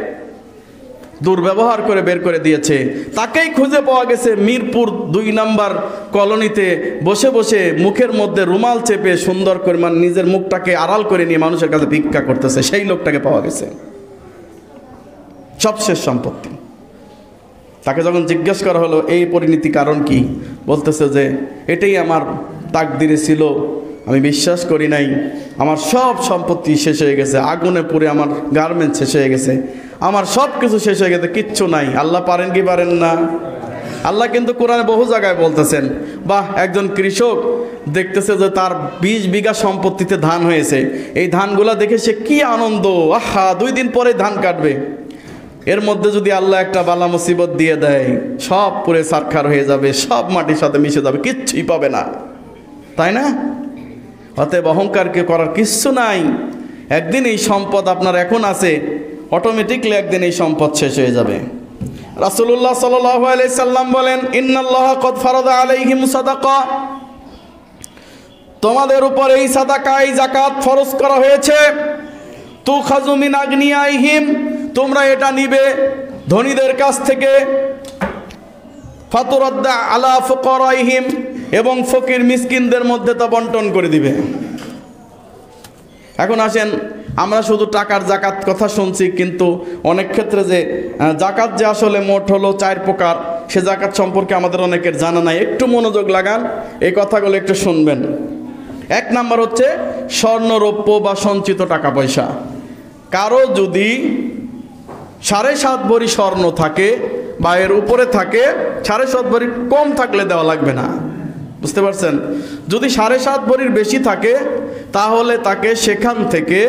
দুর্ব্যবহার করে বের করে দিয়েছে। তাকেই খুঁজে পাওয়া গেছে মিরপুর 2 নম্বর কলোনিতে বসে বসে মুখের মধ্যে রুমাল চেপে সুন্দর করে নিজের মুখটাকে আড়াল করে নিয়ে মানুষের কাছে ভিক্ষা করতেছে। সেই লোকটাকে পাওয়া গেছে, সবশেষ সম্পত্তি। তাকে যখন জিজ্ঞেস করা হলো এই পরিণতি কারণ কি, বলতেছে যে এটাই আমার তাকদিরে ছিল, আমি বিশ্বাস করি নাই, আমার সব সম্পত্তি শেষ হয়ে গেছে, আগুনে পুড়ে আমার গার্মেন্টস শেষ হয়ে গেছে, আমার সব কিছু শেষ হয়ে গেছে, কিচ্ছু নাই। আল্লাহ পারেন কি পারেন না? আল্লাহ কিন্তু কোরআনে বহু জায়গায় বলতেছেন। বাহ, একজন কৃষক দেখতেছে যে তার 20 বিঘা সম্পত্তিতে ধান হয়েছে, এই ধানগুলা দেখে সে কি আনন্দ, আহা 2 দিন পরে ধান কাটবে। এর মধ্যে যদি আল্লাহ একটা বালা মুসিবত দিয়ে দেয়, সব পুরে সারখার হয়ে যাবে, সব মাটির সাথে মিশে যাবে, কিচ্ছুই পাবে না, তাই না? অতএব অহংকারকে করার কিচ্ছু নাই। একদিন এই সম্পদ আপনার এখন আছে, অটোমেটিকলি একদিন এই সম্পদ শেষ হয়ে যাবে। রাসূলুল্লাহ সাল্লাল্লাহু আলাইহি সাল্লাম বলেন, ইন্নাল্লাহা ক্বাদ ফারাদা আলাইহিম সাদাকা, তোমাদের উপর এই সাদাকা এই যাকাত ফরজ করা হয়েছে। তুখাযু মিন আগনিয়াইহিম, তোমরা এটা নিবে ধনীদের কাছ থেকে, ফাতুরাদ্দা আলা ফুকারাইহিম, এবং ফকির মিসকিনদের মধ্যে তা বন্টন করে দিবে। এখন আসেন, আমরা শুধু টাকার যাকাত কথা শুনছি, কিন্তু অনেক ক্ষেত্রে যে যাকাত যে আসলে মোট হলো 4 প্রকার, সে যাকাত সম্পর্কে আমাদের অনেকের জানা নাই। একটু মনোযোগ লাগান, এই কথাগুলো একটু শুনবেন। 1 নাম্বার হচ্ছে স্বর্ণ রৌপ্য বা সঞ্চিত টাকা পয়সা। কারো যদি 7.5 ভরি স্বর্ণ থাকে বা এর উপরে থাকে, 7.5 ভরি কম থাকলে দেওয়া লাগবে না, বুঝতে পারছেন? যদি 7.5 ভরির বেশি থাকে তাহলে তাকে সেখান থেকে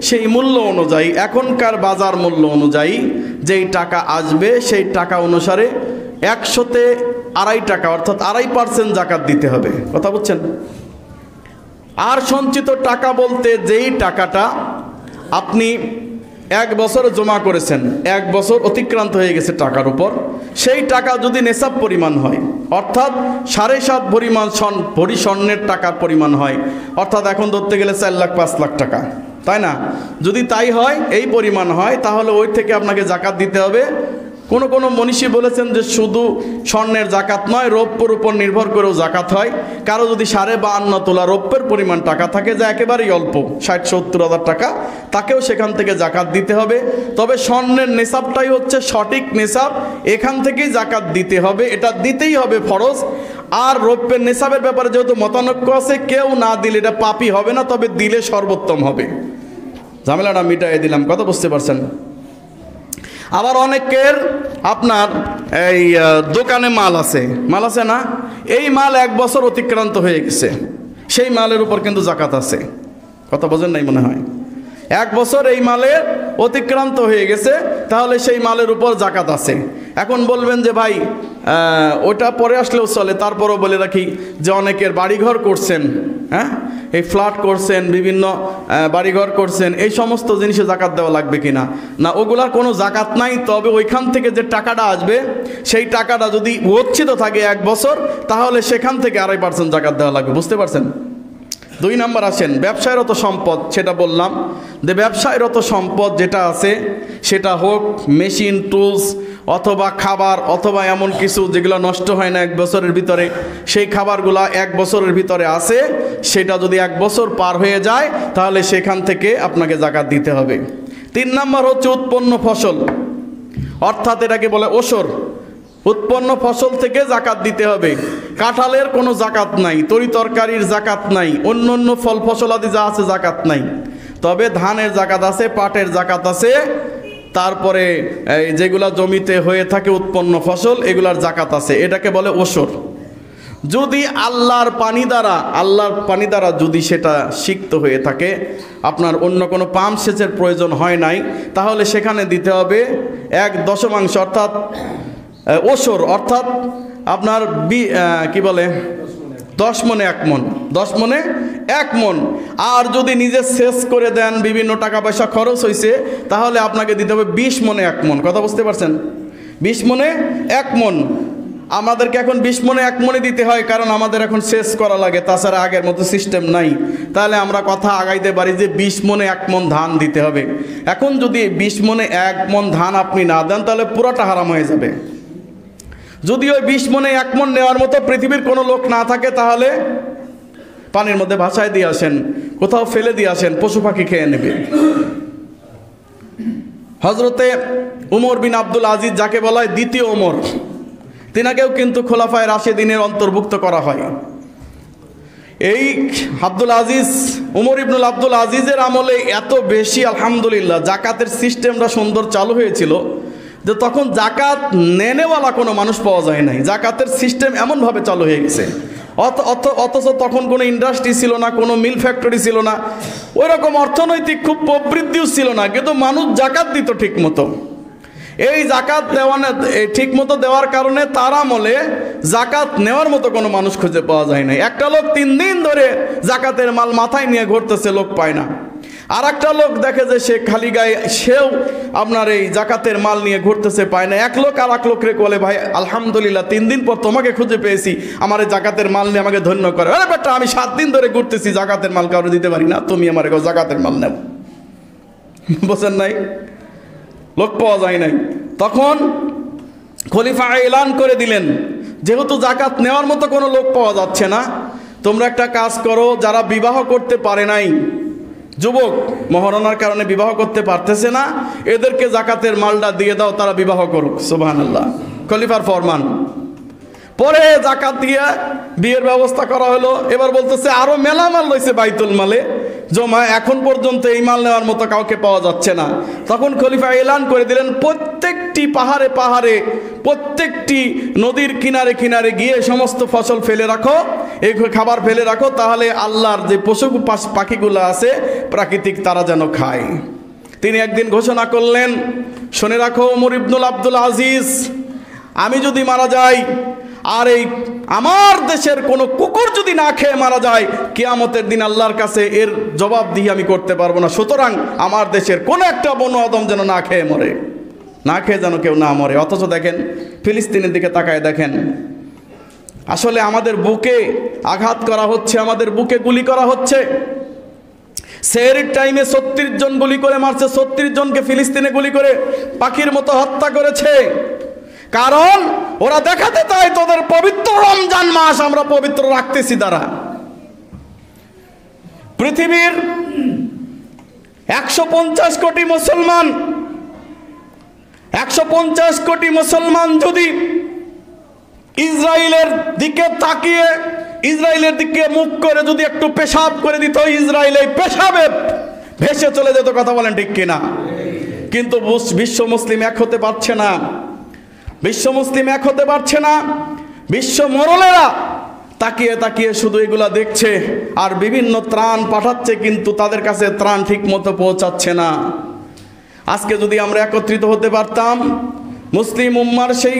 সেই মূল্য অনুযায়ী, এখনকার বাজার মূল্য অনুযায়ী যেই টাকা আসবে সেই টাকা অনুসারে 100-তে 2.5 টাকা অর্থাৎ 2.5% যাকাত দিতে হবে। কথা বুঝছেন? আর সঞ্চিত টাকা বলতে যেই টাকাটা আপনি 1 বছর জমা করেছেন, 1 বছর অতিক্রান্ত হয়ে গেছে টাকার উপর, সেই টাকা যদি নেশাব পরিমাণ হয়, অর্থাৎ 7.5 ভরি স্বর্ণের টাকার পরিমাণ হয়, অর্থাৎ এখন ধরতে গেলে 4 লাখ 5 লাখ টাকা, তাই না? যদি তাই হয়, এই পরিমাণ হয়, তাহলে ওই থেকে আপনাকে যাকাত দিতে হবে। কোনো মনীষী বলেছেন যে শুধু স্বর্ণের যাকাত নয়, রৌপ্যর উপর নির্ভর করেও যাকাত হয়। কারো যদি 52.5 তোলা রৌপ্যের পরিমাণ টাকা থাকে, যা একেবারেই অল্প, 60-70 হাজার টাকা, তাকেও সেখান থেকে যাকাত দিতে হবে। তবে স্বর্ণের নেশাবটাই হচ্ছে সঠিক নেশাব, এখান থেকেই যাকাত দিতে হবে, এটা দিতেই হবে ফরজ। আর রৌপ্যের নেশাবের ব্যাপারে যেহেতু মতানৈক্য আছে, কেউ না দিলে এটা পাপই হবে না, তবে দিলে সর্বোত্তম হবে। ঝামেলাটা মিটাই দিলাম, কথা বুঝতে পারছেন? আবার অনেকের আপনার এই দোকানে মাল আছে না, এই মাল 1 বছর অতিক্রান্ত হয়ে গেছে, সেই মালের উপর কিন্তু যাকাত আছে। কথা বোঝেন নাই মনে হয়? 1 বছর এই মালের অতিক্রান্ত হয়ে গেছে, তাহলে সেই মালের উপর যাকাত আছে। এখন বলবেন যে ভাই ওটা পরে আসলেও চলে, তারপরও বলে রাখি যে অনেকের বাড়িঘর করছেন, হ্যাঁ, এই ফ্ল্যাট করছেন, বিভিন্ন বাড়িঘর করছেন, এই সমস্ত জিনিসে যাকাত দেওয়া লাগবে কিনা? না, ওগুলার কোনো যাকাত নাই। তবে ওইখান থেকে যে টাকাটা আসবে, সেই টাকাটা যদি গচ্ছিত থাকে 1 বছর, তাহলে সেখান থেকে 2.5% যাকাত দেওয়া লাগবে, বুঝতে পারছেন? 2 নাম্বার আসেন ব্যবসায়রত সম্পদ। সেটা বললাম যে ব্যবসায়রত সম্পদ যেটা আছে, সেটা হোক মেশিন, টুলস, অথবা খাবার, অথবা এমন কিছু যেগুলো নষ্ট হয় না 1 বছরের ভিতরে, সেই খাবারগুলা 1 বছরের ভিতরে আছে, সেটা যদি 1 বছর পার হয়ে যায়, তাহলে সেখান থেকে আপনাকে যাকাত দিতে হবে। 3 নাম্বার হচ্ছে উৎপন্ন ফসল, অর্থাৎ এটাকে বলে ওসর। উৎপন্ন ফসল থেকে যাকাত দিতে হবে। কাঁঠালের কোনো যাকাত নাই, তরি তরকারির যাকাত নাই, অন্য ফল ফসলাদি যা আছে যাকাত নাই। তবে ধানের যাকাত আছে, পাটের যাকাত আছে, তারপরে এই যেগুলা জমিতে হয়ে থাকে উৎপন্ন ফসল, এগুলার যাকাত আছে, এটাকে বলে ওসর। যদি আল্লাহর পানি দ্বারা যদি সেটা সিক্ত হয়ে থাকে, আপনার অন্য কোনো পাম্প সেচের প্রয়োজন হয় নাই, তাহলে সেখানে দিতে হবে 1/10, অর্থাৎ ওসর, অর্থাৎ আপনার কি বলে 10 মণে 1 মণ, 10 মণে 1 মণ। আর যদি নিজে সেচ করে দেন, বিভিন্ন টাকা পয়সা খরচ হয়েছে, তাহলে আপনাকে দিতে হবে 20 মণে 1 মণ। কথা বুঝতে পারছেন? 20 মণে 1 মণ। আমাদেরকে এখন 20 মণে 1 মণে দিতে হয়, কারণ আমাদের এখন সেচ করা লাগে, তাছাড়া আগের মতো সিস্টেম নাই। তাহলে আমরা কথা আগাইতে পারি যে 20 মণে 1 মণ ধান দিতে হবে। এখন যদি 20 মণে 1 মণ ধান আপনি না দেন, তাহলে পুরোটা হারাম হয়ে যাবে। যদি ওই 20 মণে 1 মণ নেওয়ার মতো পৃথিবীর কোনো লোক না থাকে, তাহলে পানির মধ্যে ভাসায় দিয়ে আসেন, কোথাও ফেলে দিয়ে আসেন, পশু পাখি খেয়ে নেবে। হজরতে উমর বিন আব্দুল আজিজ, যাকে বলা হয় দ্বিতীয় ওমর, তিনাকেও কিন্তু খোলাফায়ে রাশেদিনের অন্তর্ভুক্ত করা হয়। এই উমর ইবনুল আব্দুল আজিজের আমলে এত বেশি আলহামদুলিল্লাহ যাকাতের সিস্টেমটা সুন্দর চালু হয়েছিল যে তখন যাকাত নেনেওয়ালা কোনো মানুষ পাওয়া যায় নাই। জাকাতের সিস্টেম এমনভাবে চালু হয়ে গেছে, অথচ তখন কোনো ইন্ডাস্ট্রি ছিল না, কোনো মিল ফ্যাক্টরি ছিল না, ওই রকম অর্থনৈতিক খুব প্রবৃদ্ধিও ছিল না, কিন্তু মানুষ জাকাত দিত ঠিক মতো। এই জাকাত ঠিক মতো দেওয়ার কারণে তার আমলে জাকাত নেওয়ার মতো কোনো মানুষ খুঁজে পাওয়া যায় না। একটা লোক 3 দিন ধরে জাকাতের মাল মাথায় নিয়ে ঘুরতেছে, লোক পায় না। আর একটা লোক দেখে যে সে খালি গায়ে, সেও আপনার এই জাকাতের মাল নিয়ে ঘুরতেছে, পায় না। এক লোক আর এক লোকরে বলে, ভাই আলহামদুলিল্লাহ 3 দিন পর তোমাকে খুঁজে পেয়েছি, আমার এই জাকাতের মাল নিয়ে আমাকে ধন্য করে। আরে বেটা, আমি 7 দিন ধরে ঘুরতেছি, জাকাতের মাল কাউরে দিতে পারি না, তুমি আমার জাকাতের মাল নেব। বোঝেন নাই? লোক পাওয়া যায় নাই। তখন খলিফা এলান করে দিলেন, যেহেতু জাকাত নেওয়ার মতো কোনো লোক পাওয়া যাচ্ছে না, তোমরা একটা কাজ করো, যারা বিবাহ করতে পারে নাই, যুবক মহারণার কারণে বিবাহ করতে পারতেছে না, এদেরকে জাকাতের মালটা দিয়ে দাও, তারা বিবাহ করুক। সুবহানাল্লাহ, খলিফার ফরমান। পরে জাকাত দিয়ে বিয়ের ব্যবস্থা করা হলো। এবার বলতেছে আরো মেলা মাল লইছে বাইতুল মালে জমা, এখন পর্যন্ত এই মাল নেওয়ার মতো কাউকে পাওয়া যাচ্ছে না। তখন খলিফা এলান করে দিলেন, প্রত্যেকটি পাহাড়ে পাহাড়ে, প্রত্যেকটি নদীর কিনারে কিনারে গিয়ে সমস্ত ফসল ফেলে রাখো, এই খাবার ফেলে রাখো, তাহলে আল্লাহর যে পশু পাখিগুলো আছে প্রাকৃতিক, তারা যেন খায়। তিনি একদিন ঘোষণা করলেন, শুনে রাখো ওমর ইবনুল আব্দুল আজিজ, আমি যদি মারা যাই আর এই আমার দেশের কোনো কুকুর যদি না খেয়ে মারা যায়, কিয়ামতের দিন আল্লাহর কাছে এর জবাব দিয়ে আমি করতে পারবো না। সুতরাং আমার দেশের কোনো একটা বনু আদম যেন না খেয়ে মরে, না খেয়ে যেন কেউ না মরে। অথচ দেখেন ফিলিস্তিনের দিকে তাকায় দেখেন, আসলে আমাদের বুকে আঘাত করা হচ্ছে, আমাদের বুকে গুলি করা হচ্ছে। সেহরির টাইমে 36 জন গুলি করে মারছে, 36 জনকে ফিলিস্তিনে গুলি করে পাখির মতো হত্যা করেছে। কারণ ওরা দেখাতে চায় তোদের পবিত্র রমজান মাস আমরা পবিত্র রাখতেছি। দ্বারা পৃথিবীর 150 কোটি মুসলমান, 150 কোটি মুসলমান যদি ইসরায়েলের দিকে তাকিয়ে, ইসরায়েলের দিকে মুখ করে যদি একটু পেশাব করে দিত, ইসরায়েল এই পেশাবে ভেসে চলে যেত। কথা বলেন ঠিক কিনা? কিন্তু বিশ্ব মুসলিম এক হতে পারছে না, বিশ্ব মুসলিম এক হতে পারছে না। বিশ্ব মোড়লেরা তাকিয়ে তাকিয়ে শুধু এগুলা দেখছে আর বিভিন্ন ত্রাণ পাঠাচ্ছে, কিন্তু তাদের কাছে ত্রাণ ঠিক মতো পৌঁছাচ্ছে না। আজকে যদি আমরা একত্রিত হতে পারতাম, মুসলিম উম্মার সেই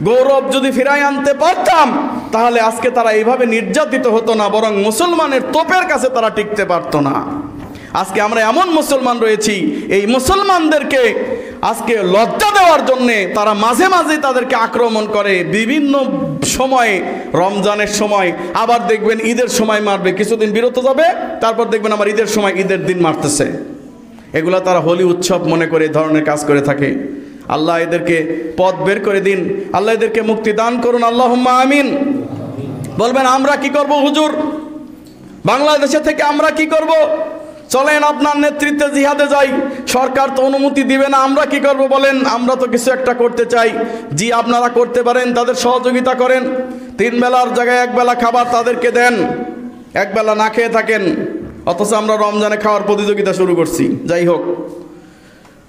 গৌরব যদি ফিরাই আনতে পারতাম, তাহলে আজকে তারা এইভাবে নির্যাতিত হতো না, বরং মুসলমানের তোপের কাছে তারা টিকতে পারতো না। আজকে আমরা এমন মুসলমান রয়েছি, এই মুসলমানদেরকে আজকে লজ্জা দেওয়ার জন্যে তারা মাঝে মাঝে তাদেরকে আক্রমণ করে, বিভিন্ন সময়ে, রমজানের সময়, আবার দেখবেন ঈদের সময় মারবে, কিছুদিন বিরত যাবে, তারপর দেখবেন আমার ঈদের সময় ঈদের দিন মারতেছে। এগুলা তারা হোলি উৎসব মনে করে এই ধরনের কাজ করে থাকে। আল্লাহ এদেরকে পথ বের করে দিন, আল্লাহ এদেরকে মুক্তি দান করুন, আল্লাহুম্মা আমিন। বলবেন আমরা কি করব হুজুর, বাংলাদেশে থেকে আমরা কি করব? চলেন আপনার নেতৃত্বে জিহাদে যাই, সরকার তো অনুমতি দিবে না, আমরা কি করব বলেন? আমরা তো কিছু একটা করতে চাই। জি, আপনারা করতে পারেন, তাদের সহযোগিতা করেন। 3 বেলার জায়গায় 1 বেলা খাবার তাদেরকে দেন, 1 বেলা না খেয়ে থাকেন। অথচ আমরা রমজানে খাওয়ার প্রতিযোগিতা শুরু করছি। যাই হোক,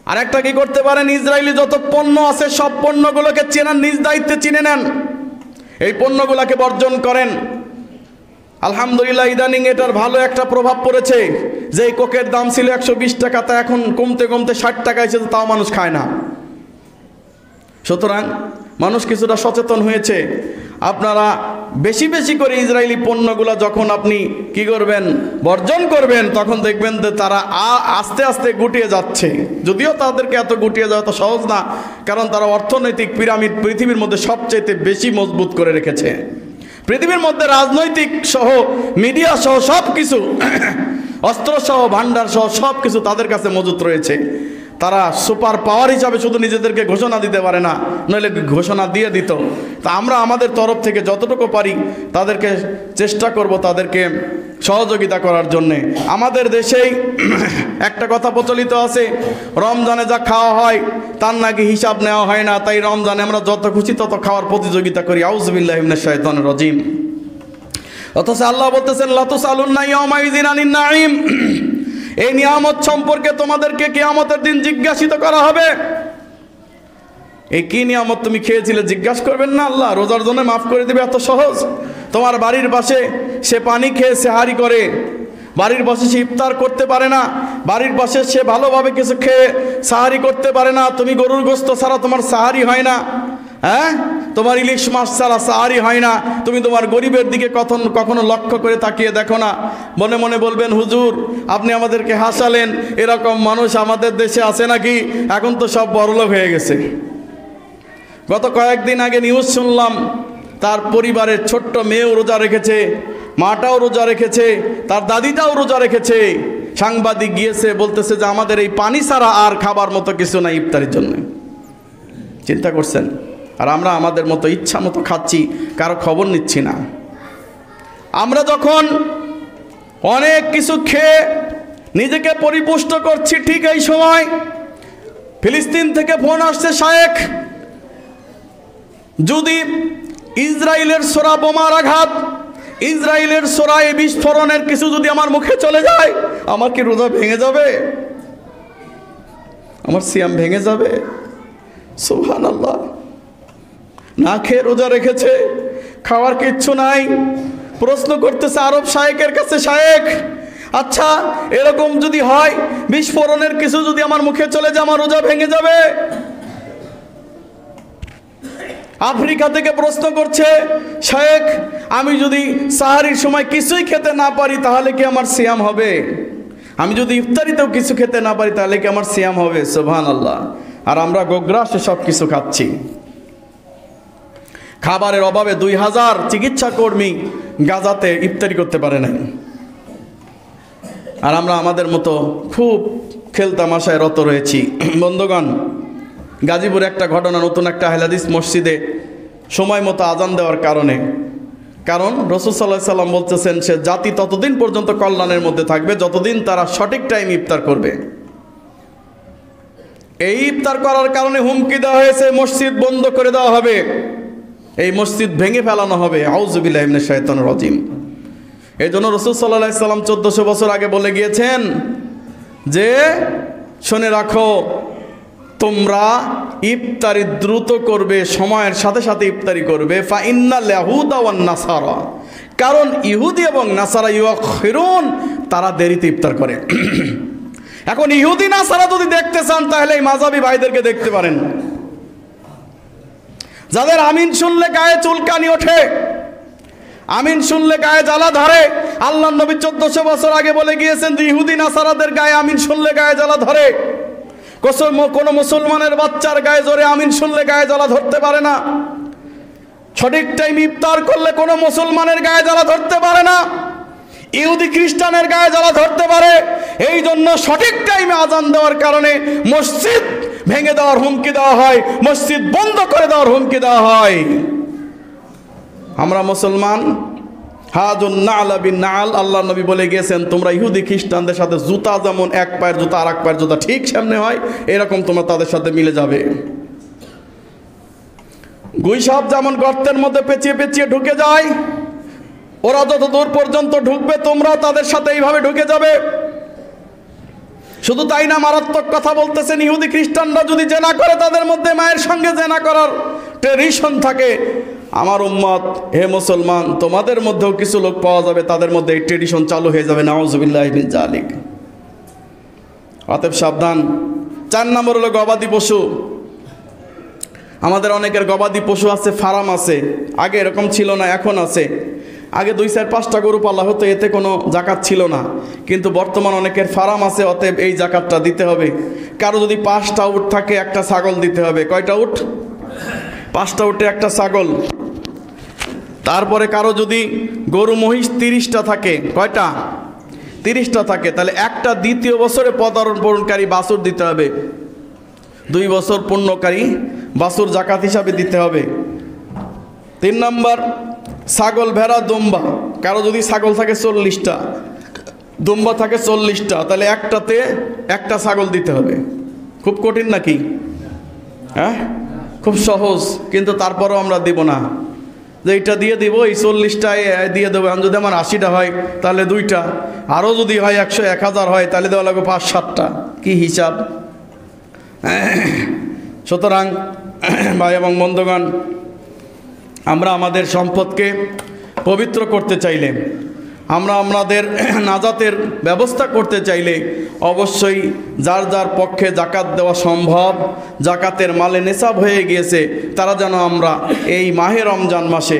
আর একটা কি করতে পারেন, ইসরায়েলি যত পণ্য আছে সব পণ্যগুলোকে চেনার নিজ দায়িত্বে চিনে নেন, এই পণ্যগুলোকে বর্জন করেন। আলহামদুলিল্লাহ ইদানিং এটার ভালো একটা প্রভাব পড়েছে, যে এই কোকের দাম ছিল 120 টাকা, তা এখন কমতে কমতে 60 টাকা এসেছে, তাও মানুষ খায় না। সুতরাং মানুষ কিছুটা সচেতন হয়েছে। আপনারা বেশি বেশি করে ইসরায়েলি পণ্যগুলো যখন আপনি কি করবেন, বর্জন করবেন, তখন দেখবেন যে তারা আস্তে আস্তে গুটিয়ে যাচ্ছে। যদিও তাদেরকে এত গুটিয়ে যাওয়া তো সহজ না, কারণ তারা অর্থনৈতিক পিরামিড পৃথিবীর মধ্যে সবচাইতে বেশি মজবুত করে রেখেছে। পৃথিবীর মধ্যে রাজনৈতিক সহ, মিডিয়া সহ সব কিছু, অস্ত্র সহ, ভান্ডার সহ সব কিছু তাদের কাছে মজুত রয়েছে। তারা সুপার পাওয়ার হিসাবে শুধু নিজেদেরকে ঘোষণা দিতে পারে না, নইলে ঘোষণা দিয়ে দিত। তা আমরা আমাদের তরফ থেকে যতটুকু পারি তাদেরকে চেষ্টা করব, তাদেরকে সহযোগিতা করার জন্যে। আমাদের দেশেই একটা কথা প্রচলিত আছে, রমজানে যা খাওয়া হয় তার নাকি হিসাব নেওয়া হয় না, তাই রমজানে আমরা যত খুশি তত খাওয়ার প্রতিযোগিতা করি। আউযুবিল্লাহি মিনাশ শাইতানির রাজিম। অথচ আল্লাহ বলতেছেন, লা তুসালুন্না ইয়াওমা ইযিন আনিন নাঈম, এই নিয়ামত সম্পর্কে তোমাদেরকে কিয়ামতের দিন জিজ্ঞাসিত করা হবে। এই কি নিয়ামত তুমি খেয়েছিলে জিজ্ঞাসা করবেন না আল্লাহ? রোজার জন্য মাফ করে দেবে, এত সহজ? তোমার বাড়ির পাশে সে পানি খেয়ে সেহারি করে, বাড়ির পাশে সে ইফতার করতে পারে না, বাড়ির পাশে সে ভালোভাবে কিছু খেয়ে সাহারি করতে পারে না, তুমি গরুর গোশত ছাড়া তোমার সাহারি হয় না, হ্যাঁ, তোমার ইলিশ মাছ ছাড়া সাহারি হয় না, তুমি তোমার গরিবের দিকে কখনো লক্ষ্য করে তাকিয়ে দেখো না। মনে মনে বলবেন, হুজুর আপনি আমাদেরকে হাসালেন, এরকম মানুষ আমাদের দেশে আছে নাকি? এখন তো সব বড়লোক হয়ে গেছে। গত কয়েকদিন আগে নিউজ শুনলাম, তার পরিবারের ছোট্ট মেয়েও রোজা রেখেছে, মাটাও রোজা রেখেছে, তার দাদিটাও রোজা রেখেছে। সাংবাদিক গিয়েছে, বলতেছে যে আমাদের এই পানি ছাড়া আর খাবার মতো কিছু নাই ইফতারির জন্য। চিন্তা করছেন? আর আমরা আমাদের মতো ইচ্ছা মতো খাচ্ছি, কারো খবর নিচ্ছি না। আমরা যখন অনেক কিছু খেয়ে নিজেকে পরিপুষ্ট করছি, ঠিক এই সময় ফিলিস্তিন থেকে ফোন আসছে, শায়েখ যদি ইসরায়েলের ছোড়া বোমার আঘাত, ইসরায়েলের ছোড়া এই বিস্ফোরণের কিছু যদি আমার মুখে চলে যায়, আমার কি রোজা ভেঙে যাবে? আমার সিয়াম ভেঙে যাবে? সুবহানাল্লাহ। না খেয়ে রোজা রেখেছে, খাওয়ার কিচ্ছু নাই। প্রশ্ন করতেছে আরব শায়েকের কাছে, শায়েক আচ্ছা এরকম যদি হয়, বিস্ফোরণের কিছু যদি আমার মুখে চলে যায়, আমার রোজা ভেঙে যাবে? আফ্রিকা থেকে প্রশ্ন করছে, শায়েখ আমি যদি সাহারির সময় কিছুই খেতে না পারি, তাহলে কি আমার সিয়াম হবে? আমি যদি ইফতারিতেও কিছু খেতে না পারি, তাহলে কি আমার সিয়াম হবে? সুবহানাল্লাহ। আর আমরা গোগ্রাসে সব কিছু খাচ্ছি। খাবারের অভাবে 2000 চিকিৎসা কর্মী গাজাতে ইফতারি করতে পারে নাই। আর আমরা আমাদের মতো খুব খেলতামাশায় রত রয়েছি। বন্ধুগণ, গাজীপুরে একটা ঘটনা, নতুন একটা আহলে হাদিস মসজিদে সময় মতো আজান দেওয়ার কারণে, কারণ রাসূল সাল্লাল্লাহু আলাইহি সাল্লাম বলতেছেন, সে জাতি ততদিন পর্যন্ত কল্যাণের মধ্যে থাকবে যতদিন তারা সঠিক টাইম ইফতার করবে। এই ইফতার করার কারণে হুমকি দেওয়া হয়েছে, মসজিদ বন্ধ করে দেওয়া হবে, এই মসজিদ ভেঙে ফেলানো হবে। আউযু বিল্লাহি মিনাশ শাইতানির রাজিম। এই জন্য রাসূল সাল্লাল্লাহু আলাইহি সাল্লাম 1400 বছর আগে বলে গিয়েছেন যে শুনে রাখো, তোমরা ইফতারি দ্রুত করবে, সময়ের সাথে সাথে ইফতারি করবে। ফা ইন্নাল ইয়াহুদা ওয়ান নাসারা, কারণ ইহুদি এবং নাসারা ইউখিরুন, তারা দেরিতে ইফতার করে। এখন ইহুদি নাসারা যদি দেখতে চান, তাহলে এই মাযহাবী ভাইদেরকে দেখতে পারেন, যাদের আমিন শুনলে গায়ে চুলকানি ওঠে, আমিন শুনলে গায়ে জ্বালা ধরে। আল্লাহ নবী 1400 বছর আগে বলে গিয়েছেন যে ইহুদি নাসারাদের গায়ে আমিন শুনলে গায়ে জ্বালা ধরে। কোনো মুসলমানের বাচ্চার গায়ে জোরে আমিন শুনলে গায়ে জ্বালা ধরতে পারে না। সঠিক টাইম ইফতার করলে কোনো মুসলমানের গায়ে জ্বালা ধরতে পারে না, ইহুদি খ্রিস্টানের গায়ে জ্বালা ধরতে পারে। এই জন্য সঠিক টাইমে আজান দেওয়ার কারণে মসজিদ ভেঙে দেওয়ার হুমকি দেওয়া হয়, মসজিদ বন্ধ করে দেওয়ার হুমকি দেওয়া হয়। আমরা মুসলমান হাজুন নাআলা বিন নাআল, আল্লাহ নবী বলে গিয়েছেন, তোমরা ইহুদি খ্রিস্টানদের সাথে জুতা যেমন এক পায়ের জুতা আর এক পায়ের জুতা ঠিক সামনে হয়, এরকম তোমরা তাদের সাথে মিলে যাবে। গুইসাপ যেমন গর্তের মধ্যে পেঁচিয়ে পেঁচিয়ে ঢুকে যায়, ওরা যত দূর পর্যন্ত ঢুকবে, তোমরা তাদের সাথে এইভাবে ঢুকে যাবে। শুধু তাই না, মারাত্মক কথা বলতেছেন, ইহুদি খ্রিস্টানরা যদি জেনা করে, তাদের মধ্যে মায়ের সঙ্গে জেনা করার ট্রেডিশন থাকে। আমার উম্মত, হে মুসলমান, তোমাদের মধ্যেও কিছু লোক পাওয়া যাবে, তাদের মধ্যে এই ট্রেডিশন চালু হয়ে যাবে। নাউযুবিল্লাহি মিন যালিক। অতএব সাবধান। 4 নম্বর হলো গবাদি পশু। আমাদের অনেকের গবাদি পশু আছে, ফার্ম আছে। আগে এরকম ছিল না, এখন আছে। আগে 2-4-5টা গরু পালা হতো, এতে কোনো জাকাত ছিল না, কিন্তু বর্তমান অনেকের ফার্ম আছে, অতএব এই জাকাতটা দিতে হবে। কারো যদি 5টা উট থাকে, একটা ছাগল দিতে হবে। কয়টা উট? 5টা উটে একটা ছাগল। তারপরে কারো যদি গরু মহিষ 30টা থাকে, কয়টা? 30টা থাকে, তাহলে একটা দ্বিতীয় বছরে পদার্পণকারী বাছুর দিতে হবে। 2 বছর পূর্ণকারী বাছুর জাকাত হিসাবে দিতে হবে। 3 নম্বর, ছাগল, ভেড়া, দুম্বা। কারো যদি ছাগল থাকে 40টা, দুম্বা থাকে 40টা, তাহলে একটাতে একটা ছাগল দিতে হবে। খুব কঠিন নাকি? হ্যাঁ, খুব সহজ, কিন্তু তারপরেও আমরা দিব না যে এইটা দিয়ে দিব, এই 40টায় দিয়ে দেবো। যদি আমার 80টা হয় তাহলে 2টা, আরও যদি হয় 100, 1000 হয়, তাহলে দেওয়া লাগবে 5-7টা। কি হিসাব? সুতরাং ভাই এবং বন্ধুগণ, আমরা আমাদের সম্পদকে পবিত্র করতে চাইলে আমরা আমাদের নাজাতের ব্যবস্থা করতে চাইলে অবশ্যই যার যার পক্ষে জাকাত দেওয়া সম্ভব, জাকাতের মালে নেশাব হয়ে গিয়েছে, তারা যেন আমরা এই মাহে রমজান মাসে